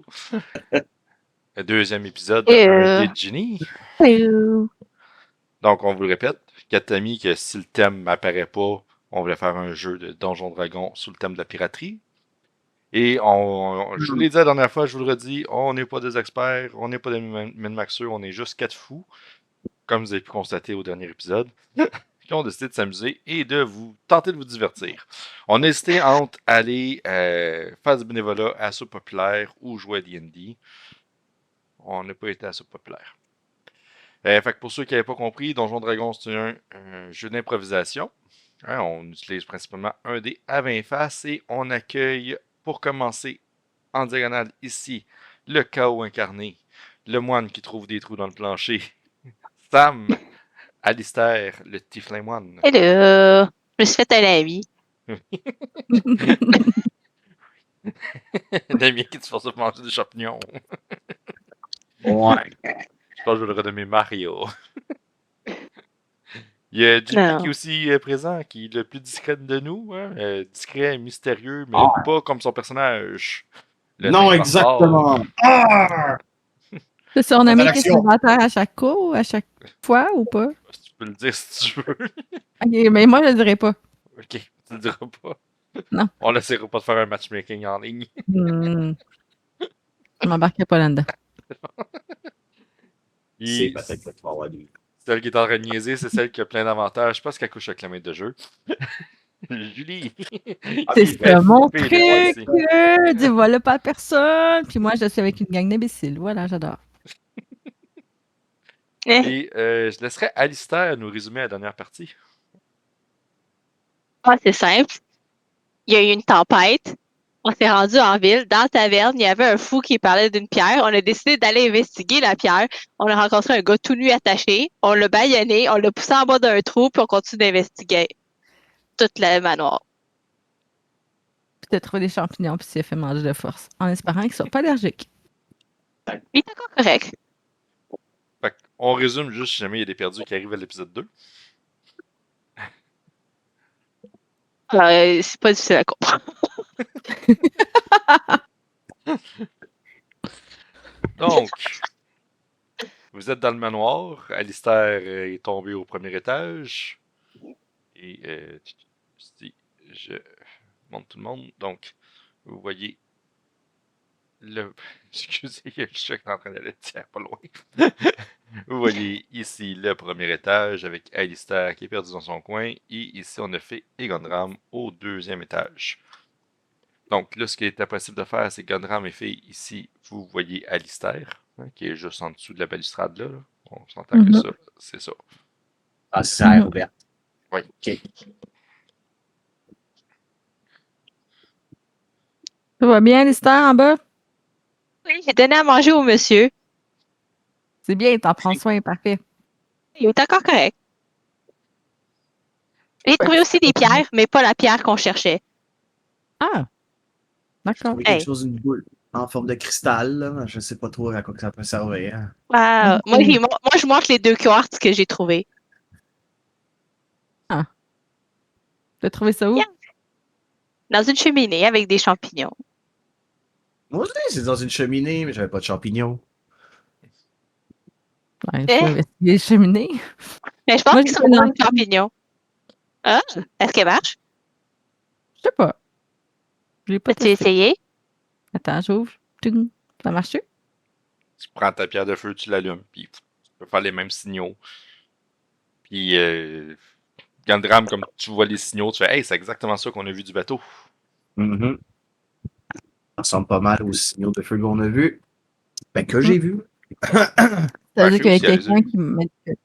Bonjour. Le deuxième épisode de Euh. Un dé de génie. Hello. Donc, on vous le répète, Katami, que si le thème m'apparaît pas, on voulait faire un jeu de Donjon Dragon sous le thème de la piraterie. Et je vous l'ai dit la dernière fois, je vous le redis, on n'est pas des experts, on n'est pas des min-maxeux, on est juste 4 fous, comme vous avez pu constater au dernier épisode, qui ont décidé de s'amuser et de vous tenter de vous divertir. On a hésité entre aller faire du bénévolat à Soupe Populaire ou jouer à D&D. On n'a pas été à Soupe Populaire. Fait que pour ceux qui n'avaient pas compris, Donjon Dragon, c'est un jeu d'improvisation. Hein, on utilise principalement un dé à 20 faces et on accueille, pour commencer, en diagonale ici, le chaos incarné, le moine qui trouve des trous dans le plancher, Sam, Alistair, le Tiefling moine. Hello. Je me suis fait un ami. Damien qui te force à manger des champignons. Ouais. Je pense que je vais le renommer Mario. Il y a JP Non. qui est aussi présent, qui est le plus discret de nous. Hein? Discret, mystérieux, mais pas comme son personnage. Le Non, nain exactement. barbare. Ah! C'est surnommé Interaction. célibataire à chaque coup, à chaque fois ou pas? Tu peux le dire si tu veux. Ok, mais moi je le dirais pas. Ok, tu le diras pas. Non. On n'essaiera pas de faire un matchmaking en ligne. Je m'embarquerai pas là-dedans. C'est Et peut-être que tu vas avoir des... celle qui est en train de niaiser, c'est celle qui a plein d'avantages. Je pense qu'elle couche avec la maître de jeu. Julie! C'est ça, mon fais-le, truc! vas-y. Dis voilà pas personne! Puis moi je suis avec une gang d'imbéciles. Voilà, j'adore. Et je laisserai Alistair nous résumer la dernière partie. Ah, c'est simple. Il y a eu une tempête. On s'est rendu en ville. Dans la taverne, il y avait un fou qui parlait d'une pierre. On a décidé d'aller investiguer la pierre. On a rencontré un gars tout nu attaché. On l'a bâillonné. On l'a poussé en bas d'un trou. Puis on continue d'investiguer toute la manoir. Puis t'as trouvé des champignons, puis tu as fait manger de force. En espérant qu'ils soient pas allergiques. Il est encore correct. Fait on résume juste si jamais il y a des perdus qui arrivent à l'épisode 2. C'est pas difficile à comprendre. Donc, vous êtes dans le manoir. Alistair est tombé au premier étage. Et si je montre tout le monde. Donc, vous voyez le. Excusez, il y a le chat qui est en train d'aller tiens, pas loin. Vous voyez ici le premier étage avec Alistair qui est perdu dans son coin. Et ici, on a fait Egondram au deuxième étage. Donc là, ce qui est impossible de faire, c'est que Gondram est fait ici. Vous voyez Alistair, hein, qui est juste en dessous de la balustrade là. On s'entend que ça, c'est ça. Ah, c'est ça, Robert. Oui. OK. Ça va bien, Alistair, en bas? Oui, j'ai donné à manger au monsieur. C'est bien, t'en prends soin, parfait. Il est encore correct. J'ai trouvé aussi des pierres, mais pas la pierre qu'on cherchait. Ah! J'ai D'accord. trouvé quelque chose, une boule en forme de cristal. Là. Je sais pas trop à quoi que ça peut servir. Moi, je montre les 2 quartz que j'ai trouvés. Ah. T'as trouvé ça où? Yeah. Dans une cheminée avec des champignons. Moi aussi, c'est dans une cheminée, mais j'avais pas de champignons. Ouais, faut investiguer les cheminées. Mais je pense Moi, qu'ils j'ai sont pas bons, lancé. les champignons. Ah, est-ce qu'elle marche? Je sais pas. J'ai pas As-tu testé. essayé? Attends, j'ouvre. Tung. Ça marche-tu? Tu prends ta pierre de feu, tu l'allumes, puis tu peux faire les mêmes signaux. Puis Gondram, comme tu vois les signaux, tu fais hey, c'est exactement ça qu'on a vu du bateau. Ça ressemble pas mal aux signaux de feu qu'on a vus. Ben, que j'ai vu. Ça veut dire qu'il y avait aussi, elle les a quelqu'un vus. qui manipulait.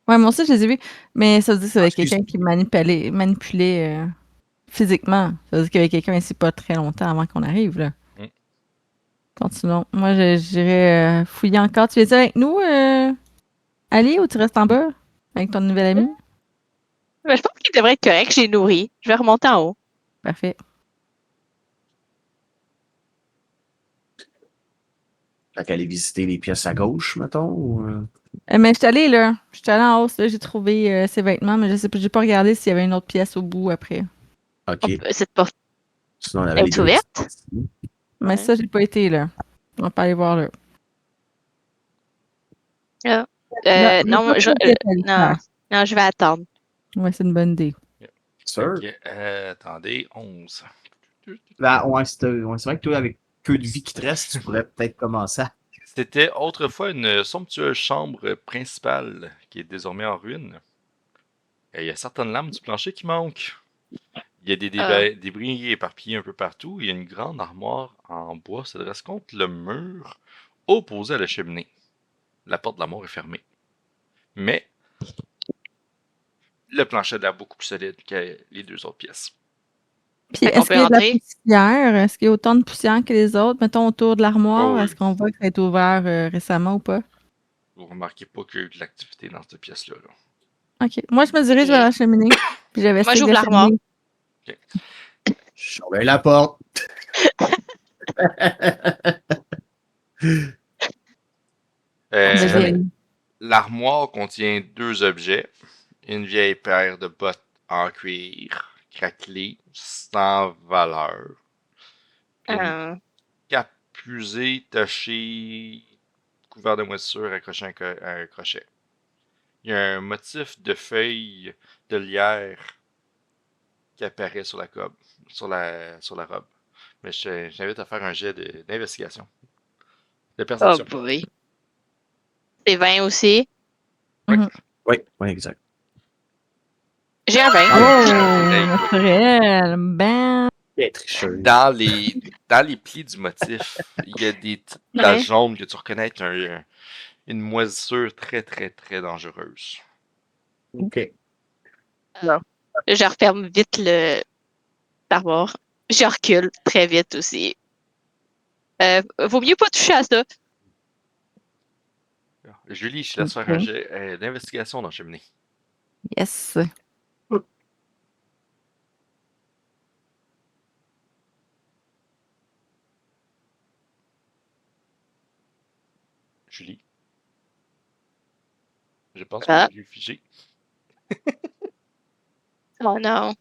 Ouais, moi aussi, je les ai vus. Mais ça veut dire qu'il y avait excuse. quelqu'un qui manipulait physiquement. Ça veut dire qu'il y avait quelqu'un ici pas très longtemps avant qu'on arrive, là. Continuons. Moi, j'irais fouiller encore. Tu viens avec nous, Ali, ou tu restes en bas avec ton nouvel ami? Ben, je pense qu'il devrait être correct. J'ai nourri. Je vais remonter en haut. Parfait. Fait qu'aller visiter les pièces à gauche, mettons. Ou... Mais je suis allée, là. Je suis allée en haut, là. J'ai trouvé ses vêtements, mais je sais pas, j'ai pas regardé s'il y avait une autre pièce au bout après. OK. Cette porte Sinon, on avait est les deux ouverte? petites pièces. Mais ça, j'ai pas été, là. On va pas aller voir là. Non, pas je, plus de qualité. non, je vais attendre. Ouais, c'est une bonne idée. Sûr? Ok, attendez, 11. Ben, ouais, c'est vrai que toi, avec peu de vie qui te reste, tu pourrais peut-être commencer à... C'était autrefois une somptueuse chambre principale qui est désormais en ruine. Et il y a certaines lames du plancher qui manquent. Il y a des débris éparpillés un peu partout. Il y a une grande armoire en bois se dresse contre le mur opposé à la cheminée. La porte de la mort est fermée. Mais le plancher a l'air beaucoup plus solide que les deux autres pièces. Puis, Fait qu'on est-ce peut qu'il y a de la rentrer. poussière? Est-ce qu'il y a autant de poussière que les autres? Mettons autour de l'armoire, Oh oui. est-ce qu'on voit que ça a été ouvert récemment ou pas? Vous remarquez pas qu'il y a eu de l'activité dans cette pièce-là. Là. OK. Moi, je me dirige vers la cheminée. Puis j'avais Moi, j'ouvre l'armoire. Je surveille la porte. Vas-y. L'armoire contient deux objets. Une vieille paire de bottes en cuir craquelées, sans valeur. Une cape usée, tachée, couvert de moisissure, accrochée à un crochet. Il y a un motif de feuilles de lierre qui apparaît sur la robe. Mais je t'invite à faire un jet d'investigation. De Oh perception. boy. C'est 20 aussi. Oui, exact. J'ai un 20. Oh, naturel. Ben. Bien tricheuse. Dans les plis du motif, il y a des petites taches jaunes que tu reconnais être une moisissure très, très, très dangereuse. OK. Je referme vite l'armoire. Je recule très vite aussi. Vaut mieux pas toucher à ça. Julie, je te laisse faire un jet d'investigation dans la cheminée. Yes. Julie. Je pense que j'ai figé. Oh non.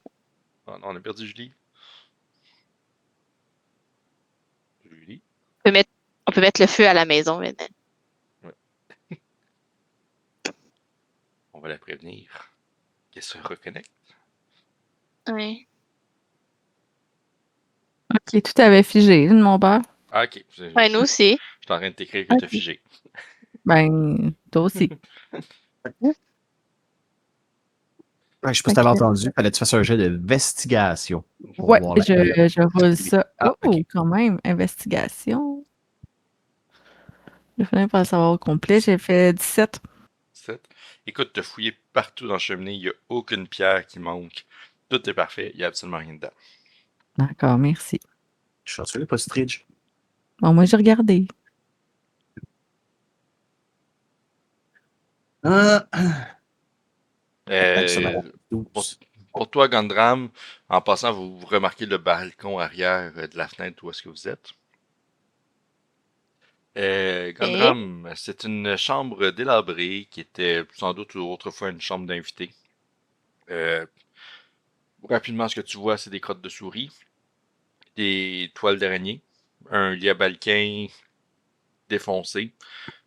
Oh non, on a perdu Julie. Julie. On peut mettre le feu à la maison maintenant. Ouais. On va la prévenir qu'elle se reconnecte. Oui. OK, tout avait figé de mon bord. Ah, ok. Ouais, nous aussi. Je suis en train de t'écrire que tu as figé. Ben, toi aussi. Ouais, je sais pas si t'avais entendu, fallait que tu fasses un jet d'investigation. Ouais, je roule ça. Ah, Oh, ok. quand même, investigation. Je finis par le savoir au complet. J'ai fait 17. 7. Écoute, t'as fouillé partout dans la cheminée, il n'y a aucune pierre qui manque. Tout est parfait, il n'y a absolument rien dedans. D'accord, merci. Je suis rassuré, pas Stridge. Bon, moi, j'ai regardé. Pour toi, Gandram, en passant, vous remarquez le balcon arrière de la fenêtre où est-ce que vous êtes. Gandram, c'est une chambre délabrée qui était sans doute autrefois une chambre d'invité. Rapidement, ce que tu vois, c'est des crottes de souris, des toiles d'araignée, un lit à balquin défoncé,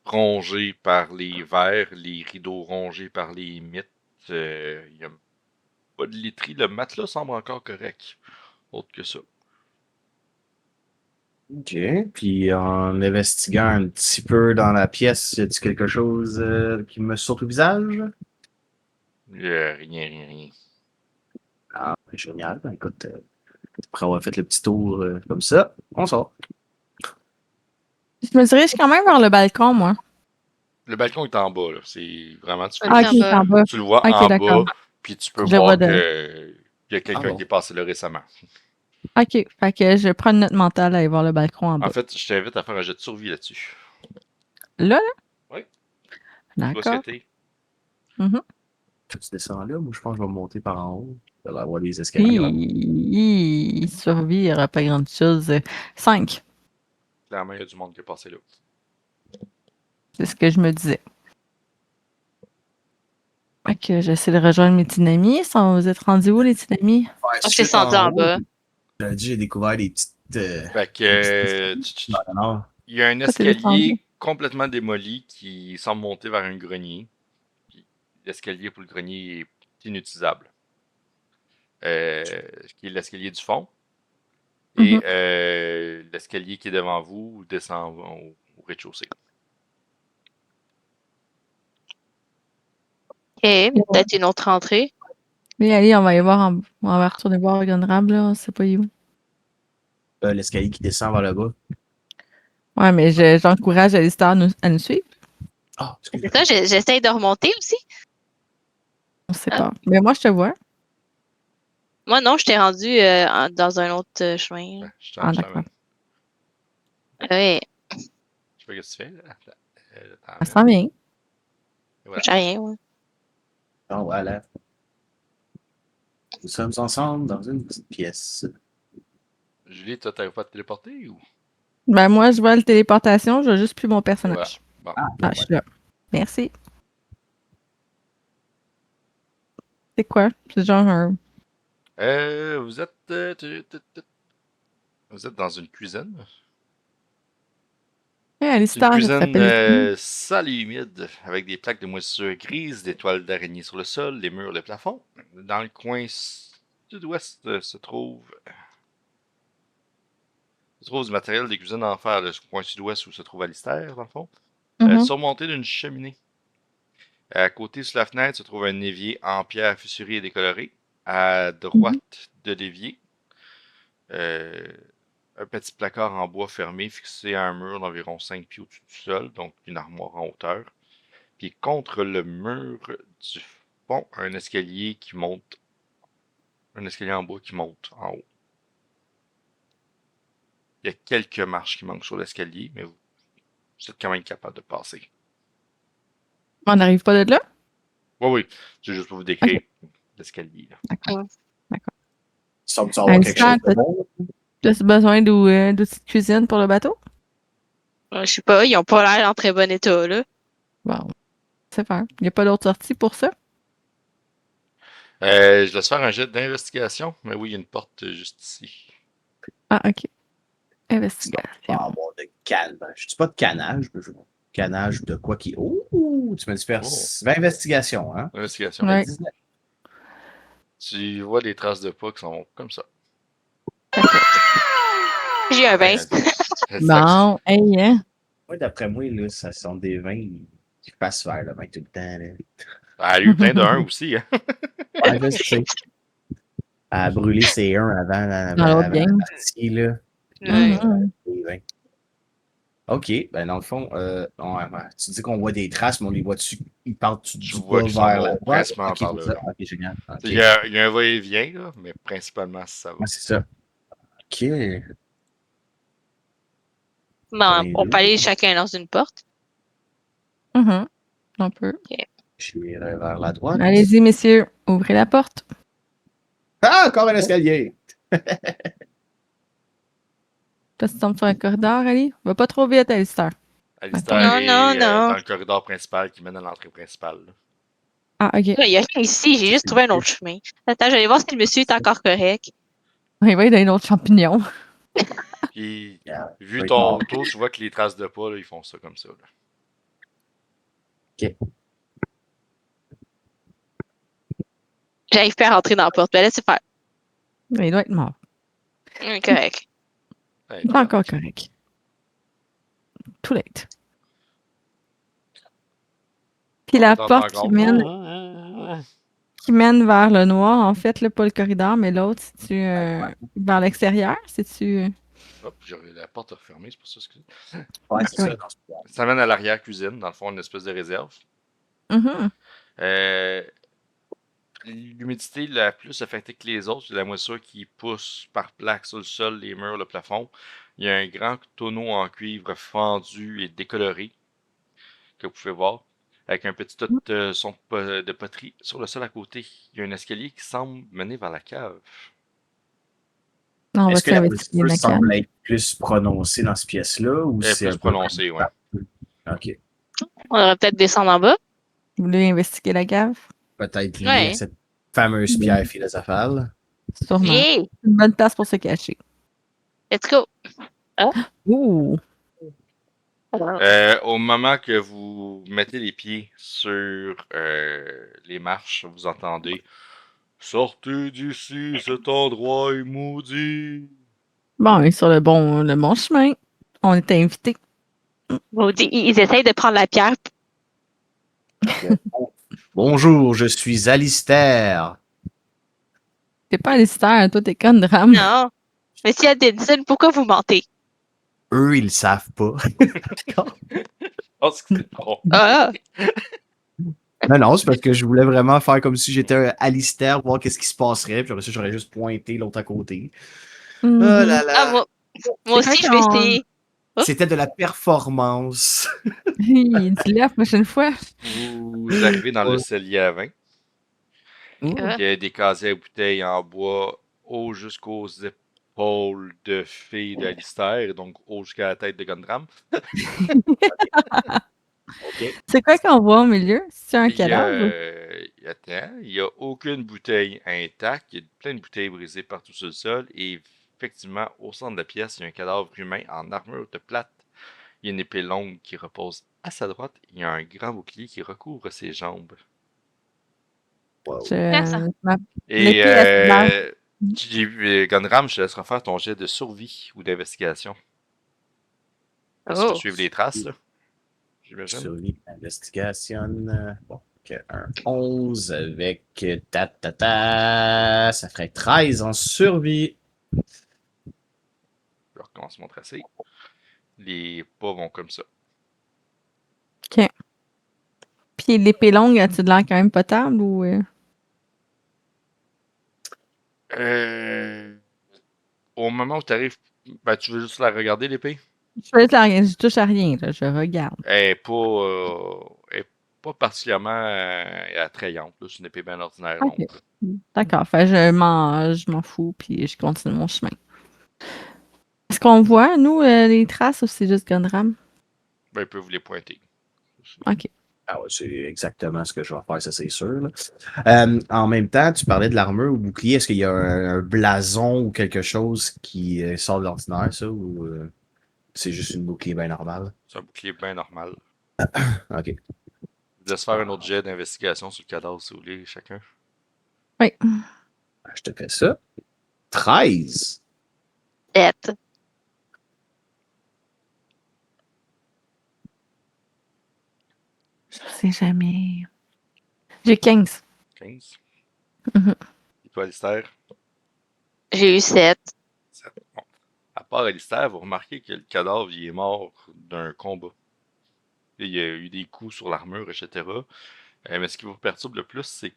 rongé par les vers, les rideaux rongés par les mites. Il n'y a pas de literie. Le matelas semble encore correct. Autre que ça. OK. Puis en investiguant un petit peu dans la pièce, y a-t-il quelque chose qui me saute au visage? Rien. Ah, génial. Ben, écoute, après avoir fait le petit tour comme ça, on sort. Je me dirige quand même vers le balcon, moi. Le balcon est en bas, là. C'est vraiment... Tu Ah, ok, en bas. tu le vois Ok, en d'accord. bas, puis tu peux Je voir vois de- qu'il y a quelqu'un qui est passé là récemment. Ok, fait que je prends une note mentale à aller voir le balcon en bas. En fait, je t'invite à faire un jet de survie là-dessus. Là? Oui. Tu dois D'accord. souhaiter. Tu descends là, moi je pense que je vais monter par en haut. Il va y avoir des escaliers. Survie, il n'y aura pas grand chose. 5, Clairement, il y a du monde qui est passé là. c'est ce que je me disais. Fait que j'essaie de rejoindre mes petits amis. Vous êtes rendus où, les petits amis? Ouais, On s'est descendu en bas. J'avais dit, j'ai découvert des petites. Fait que... Non. Il y a un Pas téléphone. escalier complètement démoli qui semble monter vers un grenier. Puis l'escalier pour le grenier est inutilisable. Qui est l'escalier du fond. Et Mhm. l'escalier qui est devant vous descend au rez-de-chaussée. Ok, peut-être une autre entrée. Oui, allez, on va aller voir, on va retourner voir Gunrab, là, on sait pas où. L'escalier qui descend vers le bas. Ouais, mais j'encourage Alistair à nous suivre. Ah, C'est excusez-moi. ça, j'essaye de remonter aussi. On sait pas. Mais moi, je te vois. Moi, non, je t'ai rendu dans un autre chemin. Ouais, je Ah, t'en d'accord. amène. Ouais, Je sais pas ce que tu fais, là. Ça sent bien. Et voilà. j'ai rien, ouais. Ah, voilà. Nous sommes ensemble dans une petite pièce. Julie, toi, t'arrives pas à te téléporter ou? Ben, moi, je vois la téléportation, je vois juste plus mon Et voilà. personnage. Bon. Ah, Ah, je suis là. Merci. C'est quoi? C'est genre un. Vous êtes. Vous êtes dans une cuisine. Hey, C'est une Alistair, ça cuisine s'appelle. sale et humide, avec des plaques de moisissure grises, des toiles d'araignée sur le sol, les murs, le plafond. Dans le coin sud-ouest se trouve du matériel des cuisines en fer, le coin sud-ouest où se trouve Alistair, dans le fond, Mhm. surmonté d'une cheminée. À côté, sur la fenêtre, se trouve un évier en pierre fissurée et décolorée. À droite de l'évier, euh, un petit placard en bois fermé fixé à un mur d'environ 5 pieds au-dessus du sol, donc une armoire en hauteur. Puis contre le mur du fond, un escalier en bois qui monte en haut. Il y a quelques marches qui manquent sur l'escalier, mais vous êtes quand même capable de passer. On n'arrive pas de là? Oui, oui, c'est juste pour vous décrire l'escalier. Là. D'accord. Semble-tu avoir quelque chose Alistair, de bon? t'as besoin d'outils de cuisine pour le bateau? Je sais pas, ils ont pas l'air en très bon état, là. Bon, c'est faire. Il n'y a pas d'autre sortie pour ça? Je laisse faire un jet d'investigation, mais oui, il y a une porte juste ici. Ah, ok. Pas Investigation. avoir de calme. Je dis pas de canage, mais canage de quoi qui. Ouh! Tu m'as dit faire Oh. 20 investigations, hein? Investigation. Ouais. 19. Tu vois des traces de pas qui sont comme ça. J'ai eu un 20. Bon, hey, hein? Moi, d'après moi, là, ça sont des vins qui passent vers le vin tout le temps. Là. Elle a eu plein de 1 aussi. Hein? Ouais, je sais. À brûler ses 1 Dans l'autre avant la game. partie, là. Ouais. Mhm. Des vins. OK, ben dans le fond, tu dis qu'on voit des traces, mais on les voit-tu? Ils partent Tu du vois bas qu'ils s'en vers la vont droite? principalement OK, par c'est là. ça. Là. OK, génial. OK. Il y a un va-et-vient, là, mais principalement ça va. Ouais, c'est ça. OK. Bon, on Bien peut vu. aller chacun dans une porte. Mhm. On peut. Je vais vers la droite. Allez-y, messieurs, ouvrez la porte. Ah, encore un escalier! Là, tu tombes sur un corridor, Ali. Va pas trop vite, Alistair. Alistair Non, est non, non. dans le corridor principal qui mène à l'entrée principale. Là. Ah, ok. Il y a rien ici, j'ai juste trouvé un autre chemin. Attends, j'allais voir si le monsieur est encore correct. Il va y avoir d'autres champignons. Puis, Yeah, vu va être ton mort. auto, tu vois que les traces de pas, là, ils font ça comme ça. Là. J'arrive pas à rentrer dans la porte. Ben laissez faire. Il doit être mort. Correct. Ouais, Pas encore correct. Too late. Puis la t'entends porte encore. qui mène vers le noir, en fait, là, pas le corridor, mais l'autre, c'est-tu vers l'extérieur? C'est-tu. Hop, la porte est refermée, c'est pour ça que Ouais, c'est Oui. ça. Dans ce cas. ça mène à l'arrière-cuisine, dans le fond, une espèce de réserve. Mhm. L'humidité la plus affectée que les autres, c'est la moisissure qui pousse par plaques sur le sol, les murs, le plafond. Il y a un grand tonneau en cuivre fendu et décoloré que vous pouvez voir, avec un petit tas de son de poterie sur le sol à côté. Il y a un escalier qui semble mener vers la cave. On va Est-ce que la investiguer moisissure la cave. semble être plus prononcée dans cette pièce-là ou Elle est c'est plus un peu prononcée, ouais. OK. On devrait peut-être descendre en bas. Vous voulez investiguer la cave? Peut-être lié Ouais. à cette fameuse pierre philosophale. Sûrement. Viens! Une bonne place pour se cacher. Let's go! Ouh! Au moment que vous mettez les pieds sur les marches, vous entendez « Sortez d'ici, cet endroit est maudit! Bon, on est sur le bon chemin. On était invités. Maudit, ils essayent de prendre la pierre. Bonjour, je suis Alistair. T'es pas Alistair, toi, t'es Condram. Non. Monsieur Addison, pourquoi vous mentez? Eux, ils le savent pas. D'accord. » Oh, c'est bon. Ah, Non, c'est parce que je voulais vraiment faire comme si j'étais un Alistair, voir qu'est-ce qui se passerait. Puis après ça, j'aurais juste pointé l'autre à côté. Oh Mhm. là ah, là. moi C'est aussi, je vais quand essayer. C'était de la performance. Dis-le la prochaine fois. Vous arrivez dans le cellier à vin. Ouh. Ah. Il y a des casiers à bouteilles en bois haut jusqu'aux épaules de filles d'Alistair, donc haut jusqu'à la tête de Gundram. OK. C'est quoi qu'on voit au milieu? C'est un Il y a, cadavre? attends, il n'y a aucune bouteille intacte. Il y a plein de bouteilles brisées partout sur le sol. Et effectivement, au centre de la pièce, il y a un cadavre humain en armure de plate. Il y a une épée longue qui repose à sa droite. Il y a un grand bouclier qui recouvre ses jambes. Wow. Je ma- Et L'épée à ce Gunram, je te laisserai faire ton jet de survie ou d'investigation. Si tu veux Oh. suivre les traces, là, j'imagine. Survie, investigation. Bon, OK, un 11 avec ça ferait 13 en survie. Je recommence mon tracé. Les pas vont comme ça. Puis l'épée longue, a-t-il de l'air quand même potable ou. Au moment où tu arrives, ben, tu veux juste la regarder, l'épée? Je touche à rien, là, je regarde. Elle est pas particulièrement attrayante. C'est une épée bien ordinaire. Ok. longue. D'accord, fait, je m'en fous, puis je continue mon chemin. Est-ce qu'on voit, nous, les traces ou c'est juste Gundram? Ben, il peut vous les pointer. Ok. Ah ouais, c'est exactement ce que je vais faire, ça c'est sûr. Là. En même temps, tu parlais de l'armure ou bouclier. Est-ce qu'il y a un blason ou quelque chose qui sort de l'ordinaire, ça, ou c'est juste une bouclier bien normale? C'est un bouclier bien normal. OK. Je vous laisse faire un autre jet d'investigation sur le cadavre, si vous voulez, chacun. Oui. Je te fais ça. 13. Bête. Je sais jamais. J'ai 15. 15. Mhm. Et toi, Alistair? J'ai eu 7. 7. Bon. À part Alistair, vous remarquez que le cadavre il est mort d'un combat. Il y a eu des coups sur l'armure, etc. Mais ce qui vous perturbe le plus, c'est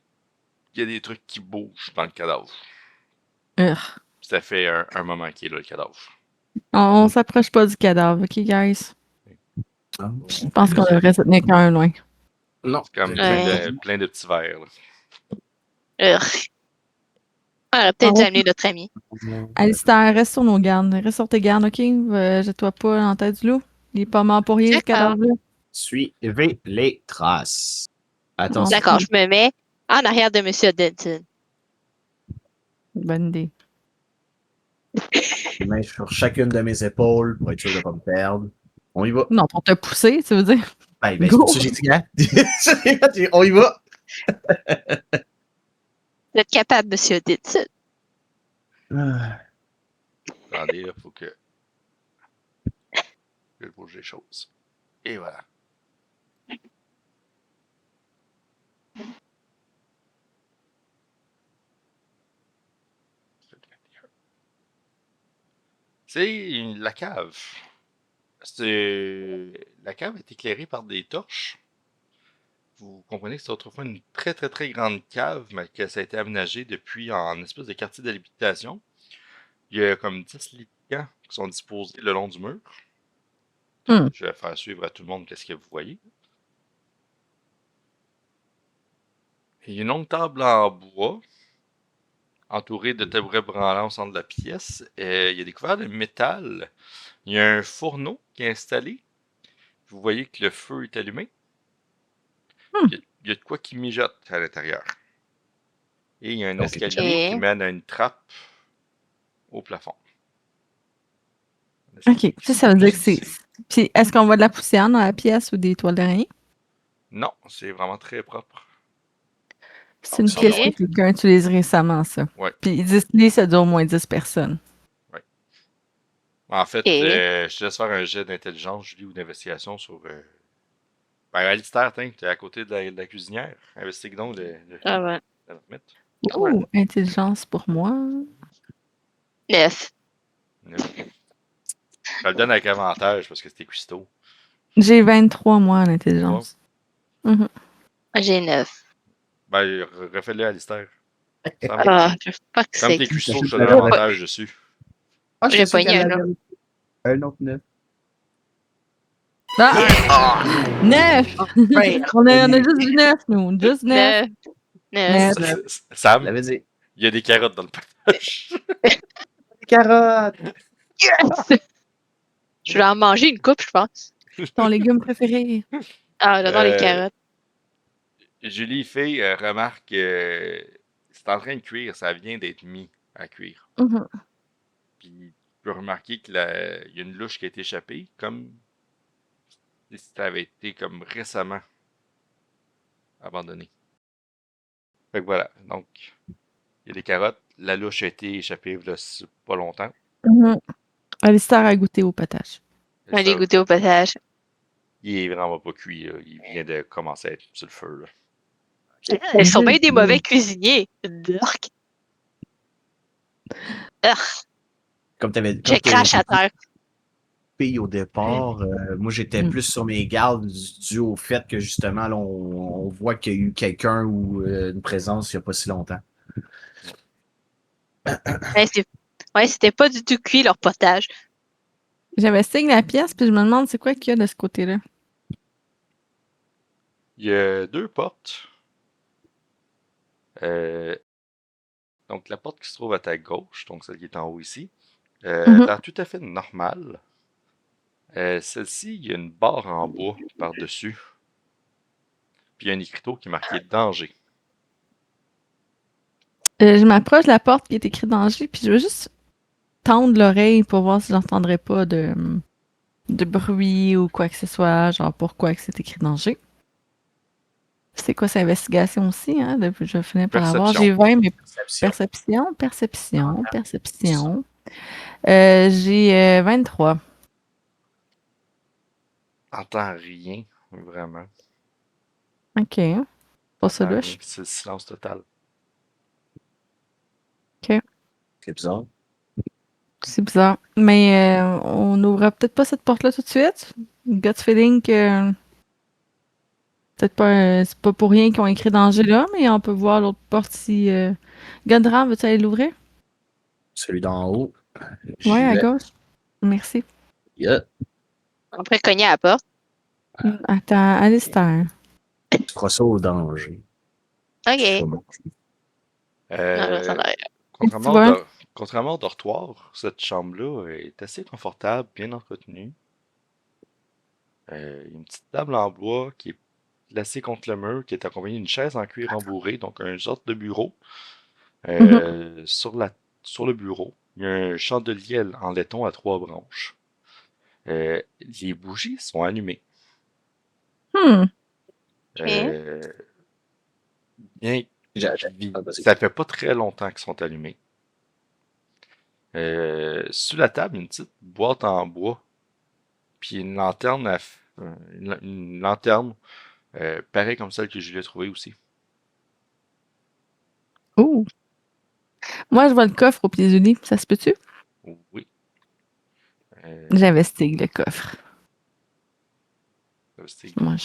qu'il y a des trucs qui bougent dans le cadavre. Urgh. Ça fait un moment qu'il est là, le cadavre. On s'approche pas du cadavre, ok, guys? Je pense qu'on devrait se tenir quand même loin. Non. C'est comme Ouais. plein de petits verres. Là. On aurait peut-être Ah dû ouais. amener notre ami. Alistair, reste sur nos gardes. Reste sur tes gardes, ok? Jette-toi pas en tête du loup. Il est pas mort pour rien, ce D'accord. cadavre-là. Suivez les traces. Attention. D'accord, je me mets en arrière de Monsieur Denton. Bonne idée. Les mains sur chacune de mes épaules pour être sûr de ne pas me perdre. On y va. Non, pour te pousser, tu veux dire? Ben, c'est Go! pour ça que j'ai dit, hein? On y va. Vous êtes capable, Monsieur Denton. Ah, Attendez, il faut que je bouge les choses. Et voilà. C'est la cave. La cave est éclairée par des torches. Vous comprenez que c'est autrefois une très très très grande cave, mais que ça a été aménagé depuis en espèce de quartier d'habitation. Il y a comme 10 lits de camp qui sont disposés le long du mur. Hmm. Je vais faire suivre à tout le monde qu'est-ce que vous voyez. Il y a une longue table en bois, entourée de tabourets branlants au centre de la pièce. Il y a des couverts de métal. Il y a un fourneau qui est installé. Vous voyez que le feu est allumé. Il y a de quoi qui mijote à l'intérieur. Et il y a un escalier qui mène à une trappe au plafond. Ok, ça veut dire que Puis, est-ce qu'on voit de la poussière dans la pièce ou des toiles d'araignée? Non, c'est vraiment très propre. C'est une ça pièce va. que quelqu'un utilise récemment, ça. Ouais. Puis 10 lits, ça dure au moins 10 personnes. En fait, Ok. je te laisse faire un jet d'intelligence, Julie, ou d'investigation sur. Ben, Alistair, tiens, t'es à côté de la cuisinière. Investigue donc Ah ouais. la marmite. Oh, intelligence pour moi. 9. Neuf. Je le donne avec avantage parce que c'était cuistot. J'ai 23, moi, en intelligence. Mhm. J'ai 9. Ben, refais-le, Alistair. Ah, je fuck Comme c'est. t'es cuistot, je te La donne dernière- avantage dessus. Ah, je J'ai suis sûr pogné qu'elle un avait autre. un autre 9. Ah! 9! Ben, On a juste vu 9, nous. Juste 9. 9. 9. 9. Je Sam, l'avais dit. il y a des carottes dans le partage. Carotte! Yes! Je vais en manger une coupe, je pense. Ton légume préféré. Ah, j'adore les Euh, carottes. Julie fait remarque c'est en train de cuire, ça vient d'être mis à cuire. Mhm. Puis tu peux remarquer qu'il y a une louche qui a été échappée, comme si ça avait été comme récemment abandonné. Fait que voilà, donc il y a des carottes. La louche a été échappée là, pas longtemps. Mhm. Alistair a goûté au potage. Et Allez ça, goûter au potage. il est vraiment pas cuit, là. Il vient de commencer à être sur le feu. Là. Elles sont bien des mauvais cuisiniers. Dork. Comme Je comme crache à terre. dit au départ, moi j'étais Mm. plus sur mes gardes dû au fait que justement, là, on voit qu'il y a eu quelqu'un ou une présence il n'y a pas si longtemps. Ouais, c'était pas du tout cuit leur potage. J'investigue la pièce, puis je me demande c'est quoi qu'il y a de ce côté-là. Il y a deux portes. Donc la porte qui se trouve à ta gauche, donc celle qui est en haut ici, Mhm. a l'air tout à fait normale. Celle-ci, il y a une barre en bois par-dessus. Puis il y a un écriteau qui est marqué danger. Je m'approche de la porte qui est écrite danger, puis je veux juste tendre l'oreille pour voir si j'entendrais pas de bruit ou quoi que ce soit, genre pourquoi que c'est écrit danger. C'est quoi, c'est investigation aussi, hein? Je finis par l'avoir. Perception. J'ai 20, mais Perception. perception. J'ai 23. T'entends rien, vraiment. OK. Pour ça, T'entends là, rien. C'est le silence total. C'est bizarre. c'est bizarre. Mais on n'ouvrira peut-être pas cette porte-là tout de suite. Gut feeling que peut-être pas, c'est pas pour rien qu'ils ont écrit danger là, mais on peut voir l'autre porte si. Gondran, veux-tu aller l'ouvrir? Celui d'en haut. J'y Ouais, à vais. gauche. Merci. Yeah. On pourrait cogner à la porte. Attends, Alistair. Tu feras ça au danger. Ok. Je ferai mon- Non, là, ça Euh, en arrière. contrairement, Tu vois? contrairement au dortoir, cette chambre-là est assez confortable, bien entretenue. Il y a une petite table en bois qui est placée contre le mur, qui est accompagnée d'une chaise en cuir rembourré, donc une sorte de bureau. Sur le bureau, il y a un chandelier en laiton à 3 branches. Les bougies sont allumées. Hmm. Euh, bien, Vas-y. ça fait pas très longtemps qu'ils sont allumés. Sous la table, une petite boîte en bois, puis une lanterne, une lanterne pareille comme celle que je l'ai trouvée aussi. Oh. Moi, je vois le coffre au pied du lit. Ça se peut-tu? Oui. J'investigue le coffre. Moi,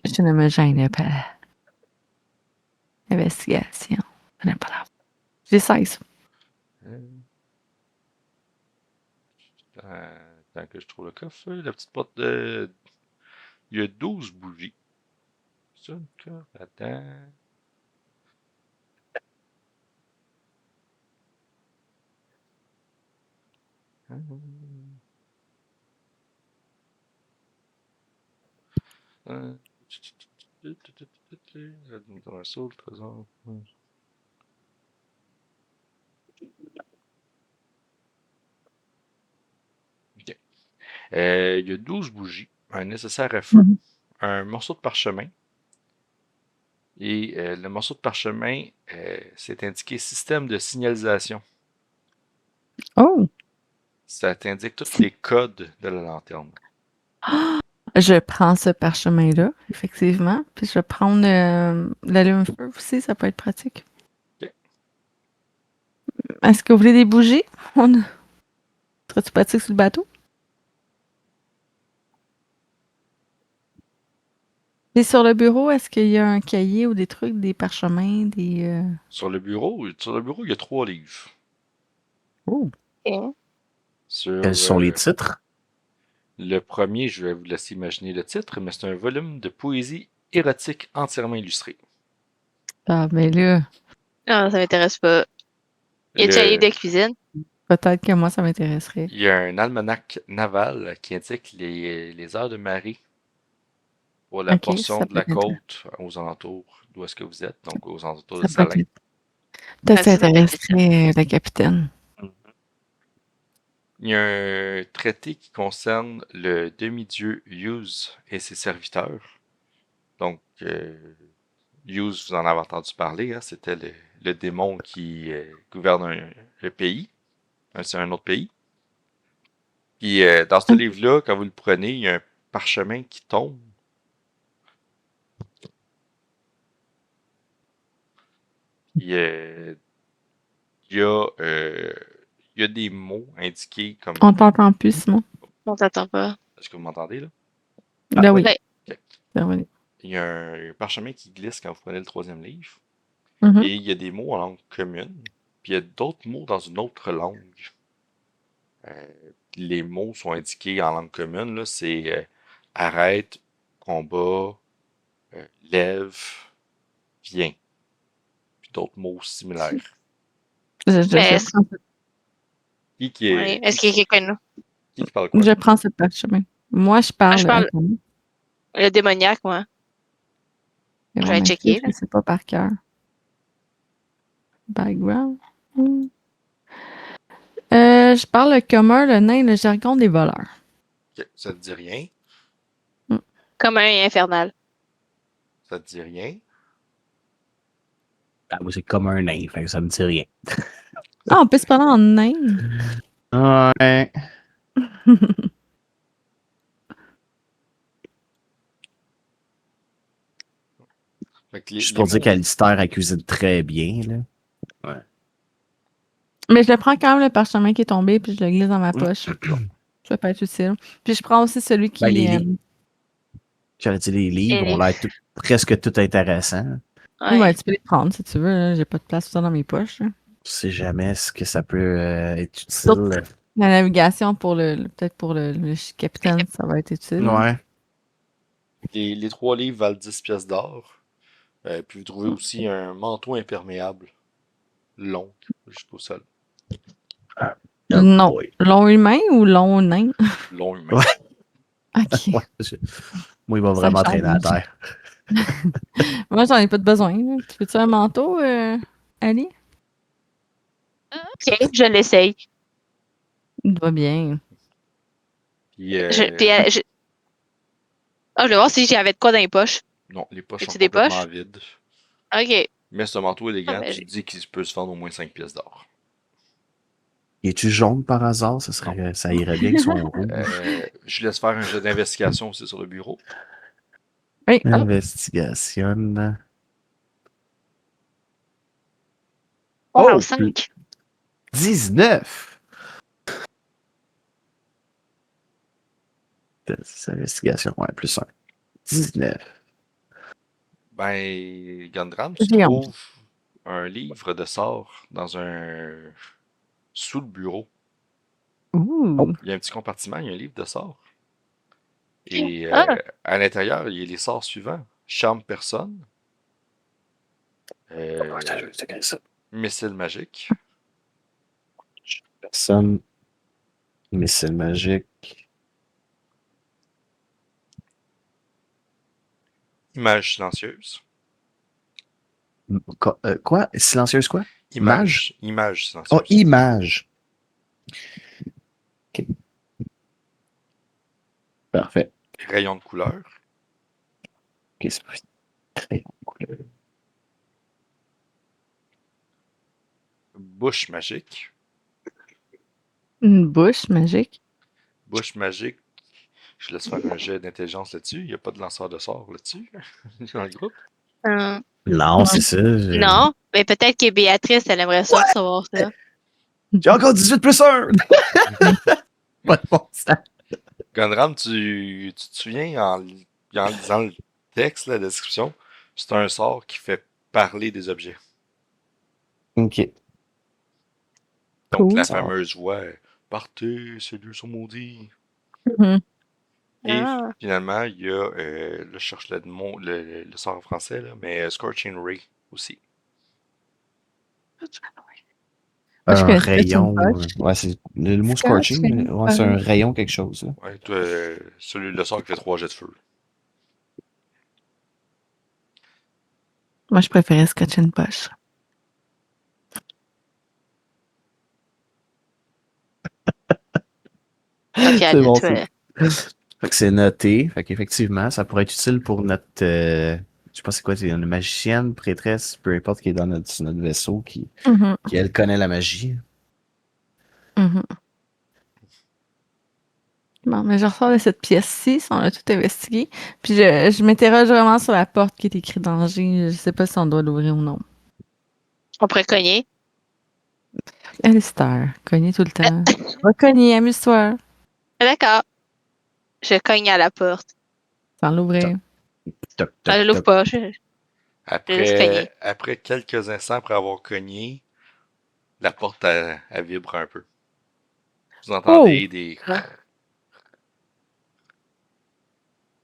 je ne me gêne pas. Investigation. Je n'ai pas l'air. J'ai 16. Tant que je trouve le coffre, la petite porte de. Il y a 12 bougies. Ça, le coffre, attends. Dans un saut, le trésor. Ok. Il y a 12 bougies, un nécessaire à feu, Mhm. un morceau de parchemin. Et le morceau de parchemin, c'est indiqué système de signalisation. Oh! Ça t'indique tous les codes de la lanterne. Je prends ce parchemin-là, effectivement. Puis je vais prendre l'allume-feu aussi, ça peut être pratique. Ok. Est-ce que vous voulez des bougies? Serais-tu pratique sur le bateau? Et sur le bureau, est-ce qu'il y a un cahier ou des trucs, des parchemins, des... Sur le bureau, il y a 3 livres. Oh! Ok. Sur Quels sont les titres? le premier, je vais vous laisser imaginer le titre, mais c'est un volume de poésie érotique entièrement illustré. Ah, ben là, Non, ça m'intéresse pas. Y a-tu un livre de cuisine? peut-être que moi, ça m'intéresserait. Il y a un almanach naval qui indique les heures de marée pour la Ok, portion ça de peut la être intéressant. côte aux alentours d'où est-ce que vous êtes, donc aux alentours de Ça peut Salins. être... Peut-être Ça, ça peut être intéresserait le capitaine. Il y a un traité qui concerne le demi-dieu Use et ses serviteurs. Donc, Use, vous en avez entendu parler, hein, c'était le démon qui gouverne le pays. C'est un autre pays. Puis, dans ce livre-là, quand vous le prenez, il y a un parchemin qui tombe. Puis, il y a des mots indiqués comme... On t'entend plus, Simon. On t'attend pas. Est-ce que vous m'entendez là? Ben oui. Ouais. Ok. Ben oui. Il y a un parchemin qui glisse quand vous prenez le troisième livre. Mhm. Et il y a des mots en langue commune. Puis il y a d'autres mots dans une autre langue. Les mots sont indiqués en langue commune. Là, c'est arrête, combat, lève, viens. Puis d'autres mots similaires. Est-ce Qui ouais. est, Est-ce qu'il y a quelqu'un là? qui parle quoi? Je prends ce parchemin. Moi, je parle. je parle Attends, le démoniaque, moi. mais Je bon, vais mais checker, je là. ne sais pas par cœur. Background. Je parle le commun, le nain, le jargon des voleurs. Ok, ça te dit rien? Comme un infernal. Ça te dit rien? Ah, moi, c'est comme un nain, fait que ça me dit rien. Ah, on peut se parler en nain. Ouais. Fait que Juste les pour dire mots, qu'Alistair elle cuisine très bien, là. Mais je le prends quand même le parchemin qui est tombé, puis je le glisse dans ma poche. Ça peut être utile. Puis je prends aussi celui qui. Ben, j'allais dire, les livres ont l'air presque tout intéressants. Ouais. Ouais, tu peux les prendre si tu veux. Là. J'ai pas de place pour ça dans mes poches. Là. Je sais jamais ce que ça peut être utile. Surtout la navigation pour peut-être pour le capitaine, ça va être utile. là. Ouais. les 3 livres valent 10 pièces d'or. Puis vous trouvez aussi un manteau imperméable long jusqu'au sol. Oh Non. boy. Long humain ou long nain? Long humain. Ouais. Ok. Ouais, moi, il va Ça vraiment me traîner à change. terre. Moi, j'en ai pas de besoin. Là. Tu veux-tu un manteau, Ali? Ok, je l'essaye. Euh, Il va bien. Puis, Puis, je vais voir si j'avais de quoi dans les poches. non, les poches sont As-tu des complètement poches? vides. Ok. Mais ce manteau élégant, ben, tu te dis qu'il peut se vendre au moins 5 pièces d'or. Es-tu jaune par hasard? Ça irait bien que son rouge. Je laisse faire un jeu d'investigation aussi sur le bureau. Oui. Ah, Investigation. wow, Oh! 5. 19! Investigation, ouais, plus 1. 19. Ben, Gundram, tu j'ai trouves un livre de sorts sous le bureau. Ouh. Il y a un petit compartiment, il y a un livre de sorts. Et Ah, à l'intérieur, il y a les sorts suivants. Charme personne. Missile magique. Personne. Missile magique. Image silencieuse. Quoi? Silencieuse quoi? Mage? Image Oh, silencieuse. image. Ok. Parfait. Rayon de couleur. Ok, c'est pas très cool. Bouche magique. Une bouche magique. Bouche magique. Je laisse faire un jet d'intelligence là-dessus. Il n'y a pas de lanceur de sort là-dessus. Dans le groupe. Non, c'est ça. Non, mais peut-être que Béatrice, elle aimerait ça recevoir ça. J'ai encore 18 plus 1! Pas de bon sens. Gunram, tu te souviens en lisant le texte, la description, c'est un sort qui fait parler des objets. Ok. Donc Cool. la fameuse voix partez, ces lieux sont maudits. Mhm. Et Ah. finalement, il y a, là je cherche le sort en français, là, mais Scorching Ray aussi. Moi, je Un connais rayon. Scotch and Ouais, c'est le mot Scotch, scorching. Ouais, c'est un rayon quelque chose. Là. Ouais, toi, le sort qui fait 3 jets de feu. Moi, je préférais Scotch and Posh. Ok, C'est bon, toi. Fait que c'est noté. Fait qu'effectivement, ça pourrait être utile pour notre. Je sais pas c'est quoi, c'est une magicienne, prêtresse, peu importe qui est dans sur notre vaisseau, qui elle connaît la magie. Mhm. Bon, mais je ressors de cette pièce-ci, on a tout investigué. Puis je m'interroge vraiment sur la porte qui est écrite danger. Je sais pas si on doit l'ouvrir ou non. On pourrait cogner. Alistair, cogner tout le temps. Va cogner, amuse-toi. D'accord. Je cogne à la porte. Sans l'ouvrir. Toc, Ah, toc, je l'ouvre toc. pas. Je laisse cogner. Après quelques instants après avoir cogné, la porte elle vibre un peu. Vous entendez des.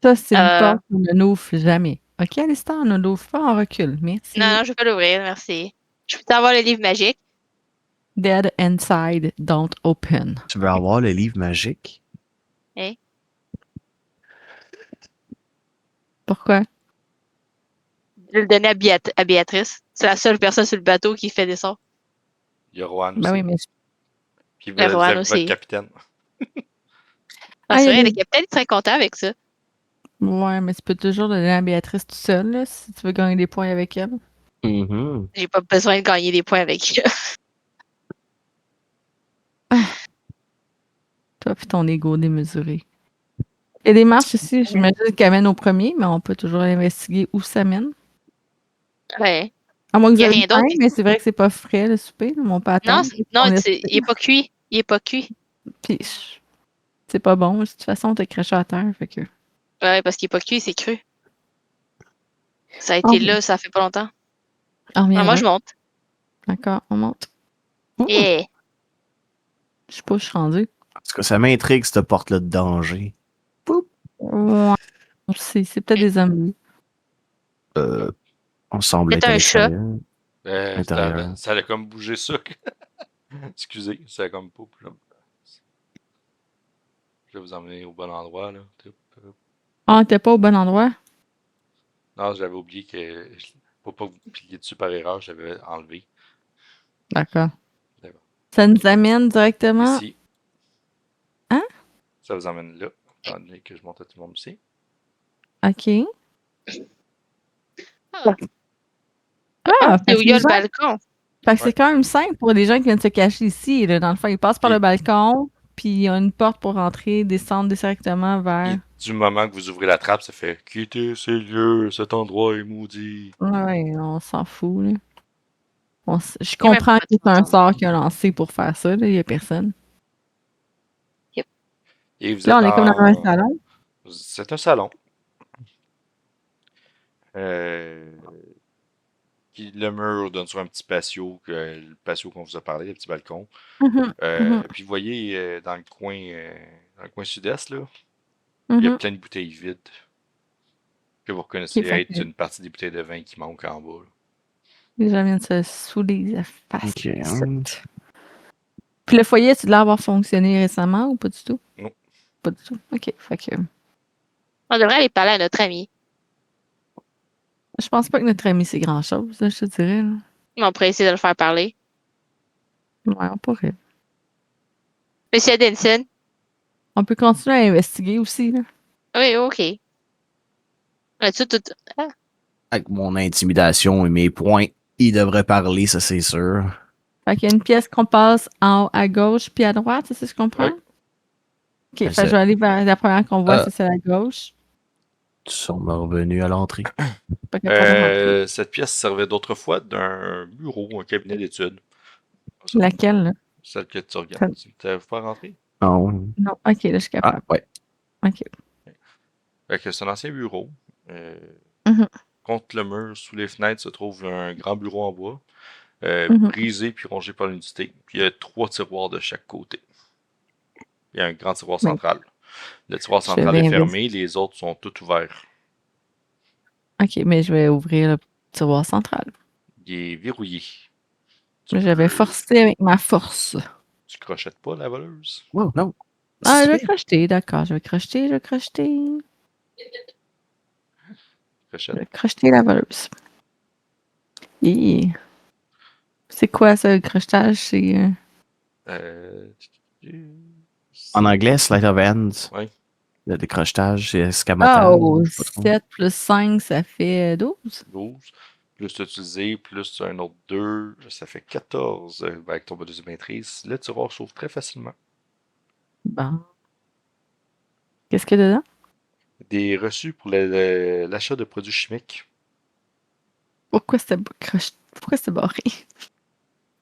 Ça, c'est une Euh, porte qu'on ne l'ouvre jamais. OK, Alistair, on ne l'ouvre pas en recul. Merci. non, je vais pas l'ouvrir, merci. Je peux avoir le livre magique. Dead inside, don't open. Tu veux avoir le livre magique? Hein? Pourquoi? Je vais le donner à Béatrice. C'est la seule personne sur le bateau qui fait des sorts. Il y a Rohan Ben aussi. oui, mais... Puis Le vous Rohan avez votre aussi. capitaine. Ah, Ah, c'est il y a vrai, des- le capitaine est très content avec ça. Ouais, mais tu peux toujours le donner à Béatrice tout seul, là, si tu veux gagner des points avec elle. Mhm. J'ai pas besoin de gagner des points avec eux. Toi puis ton ego démesuré. Il y a des marches ici, j'imagine qu'elles mènent au premier, mais on peut toujours investiguer où ça mène. Ouais. À moins que Il vous y a ayez rien faim, d'autre. mais c'est vrai que c'est pas frais, le souper, là, mais on peut Non, attendre. non, On est il est pas cuit. Il est pas cuit. Puis, c'est pas bon. De toute façon, t'es craché à terre, fait que... Ouais, parce qu'il est pas cuit, c'est cru. Ça a On, été là, ça fait pas longtemps. on Ah, moi, reviendra. je monte. D'accord, on monte. Ouh, Yeah. je sais pas où je suis rendue. En tout cas, ça m'intrigue, cette porte-là de danger. Ouais, c'est peut-être des zombies. On semble C'est être à un chat. l'extérieur. Intérieur. Ça a comme bougé ça. Excusez, ça a comme pas. Je vais vous emmener au bon endroit, là. Ah, on était pas au bon endroit? Non, j'avais oublié que. Pour pas que vous plier dessus par erreur, j'avais enlevé. D'accord. D'accord. Ça nous amène directement... Ici. Hein? Ça vous emmène là. Attendez que je monte à tout le monde ici. OK. Ah, Ah, c'est où il y a le gens- balcon. Fait que c'est quand même simple pour les gens qui viennent se cacher ici. Là. Dans le fond, ils passent par Et- le balcon, puis il y a une porte pour rentrer, descendre directement Et vers... du moment que vous ouvrez la trappe, ça fait quitter ces lieux, cet endroit est maudit. Ouais, on s'en fout. Là. Je Il y a même comprends pas que de c'est un fantôme. sort qui a lancé pour faire ça. Là. Il n'y a personne. Et vous Là, êtes on est comme dans un en. salon. C'est un salon. Le mur donne sur un petit patio, le patio qu'on vous a parlé, le petit balcon. Mhm, mhm, Puis vous voyez dans le coin sud-est, là, il y a mhm. plein de bouteilles vides que vous Ok, reconnaissez fait être que une partie des bouteilles de vin qui manquent en bas. Là. les gens viennent se saouler la face. Ok. hein. Puis le foyer, tu l'air avoir fonctionné récemment ou pas du tout? Non. Pas du tout. OK. Fait que On devrait aller parler à notre ami. je pense pas que notre ami, c'est grand-chose, là, je te dirais. Là. Mais on pourrait essayer de le faire parler. Ouais, on pourrait. Monsieur Denson, On peut continuer à investiguer aussi, là. Oui, ok. As-tu tout... Ah, Avec mon intimidation et mes points, il devrait parler, ça c'est sûr. Fait qu'il y a une pièce qu'on passe en haut à gauche puis à droite, c'est ça que je comprends? Oui. Ok, fait que Ça- je vais aller vers la première qu'on voit, Ah. c'est celle à gauche. Tu sommes revenu à l'entrée. Pas capable de rentrer. Cette pièce servait d'autrefois d'un bureau, un cabinet d'études. Ça, Laquelle, là? celle que tu regardes. Celle- Tu n'arrives pas à rentrer? Ah ouais. Non, ok, là, je suis Ah, capable. ouais. Ok. Fait que c'est un ancien bureau. Mhm. Contre le mur, sous les fenêtres, se trouve un grand bureau en bois, Mhm. brisé puis rongé par l'humidité. Puis il y a 3 tiroirs de chaque côté. Il y a un grand tiroir Mais central. Le tiroir je central vais est investir. fermé, les autres sont tous ouverts. Ok, mais je vais ouvrir le tiroir central. Il est verrouillé. J'avais forcé avec ma force. Tu crochettes pas la voleuse? Wow, non. Ah, je vais C'est- crocheter, d'accord. Je vais crocheter, je vais crocheter. Je Crochette. vais crocheter la voleuse. Et c'est quoi ça, le crochetage? C'est. Euh... En anglais, sleight of hand. Ouais. Le décrochetage, c'est escamotage. Oh, pas trop. 7 plus 5, ça fait 12. 12. Plus utilisé, plus un autre 2, ça fait 14 avec ton bonus de maîtrise. Le tiroir s'ouvre très facilement. Bon. Qu'est-ce qu'il y a dedans? Des reçus pour l'achat de produits chimiques. Pourquoi Pourquoi c'est barré?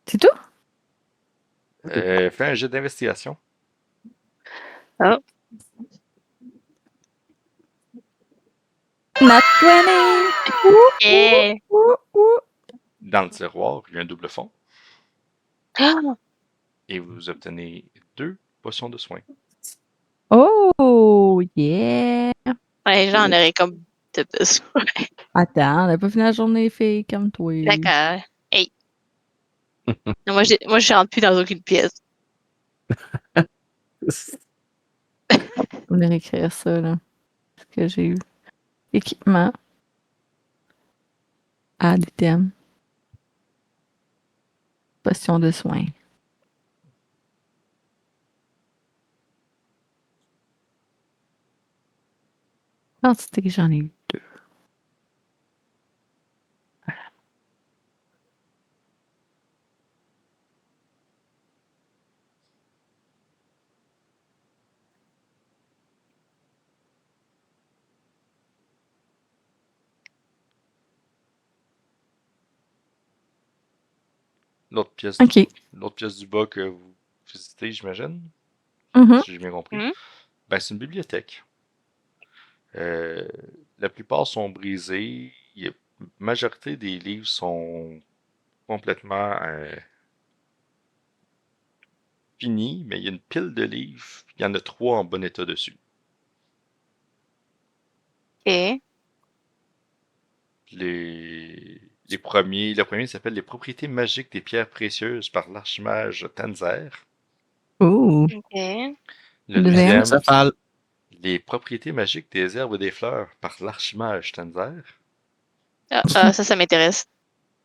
C'est tout? Fais un jet d'investigation. Nat 20! yeah. Dans le tiroir, il y a un double fond. Ah, Et vous obtenez 2 potions de soins. Oh, yeah! ouais, j'en aurais comme de besoin. Attends, on n'a pas fini la journée, fille, comme toi. D'accord. Hey. Non, moi, je rentre plus dans aucune pièce. On va écrire ça, là. Ce que j'ai eu. Équipement. Add item. Potion de soins. Quantité, j'en ai eu 2. L'autre pièce, OK. l'autre pièce du bas que vous visitez, j'imagine, Mhm. si j'ai bien compris, Mhm. ben, c'est une bibliothèque. La plupart sont brisés. La majorité des livres sont complètement finis, mais il y a une pile de livres. Il y en a 3 en bon état dessus. OK. Le premier s'appelle Les propriétés magiques des pierres précieuses par l'archimage Tanzer. Oh. OK. Le Le deuxième? deuxième, Philosophal. Les propriétés magiques des herbes et des fleurs par l'archimage Tanzer. Ça m'intéresse.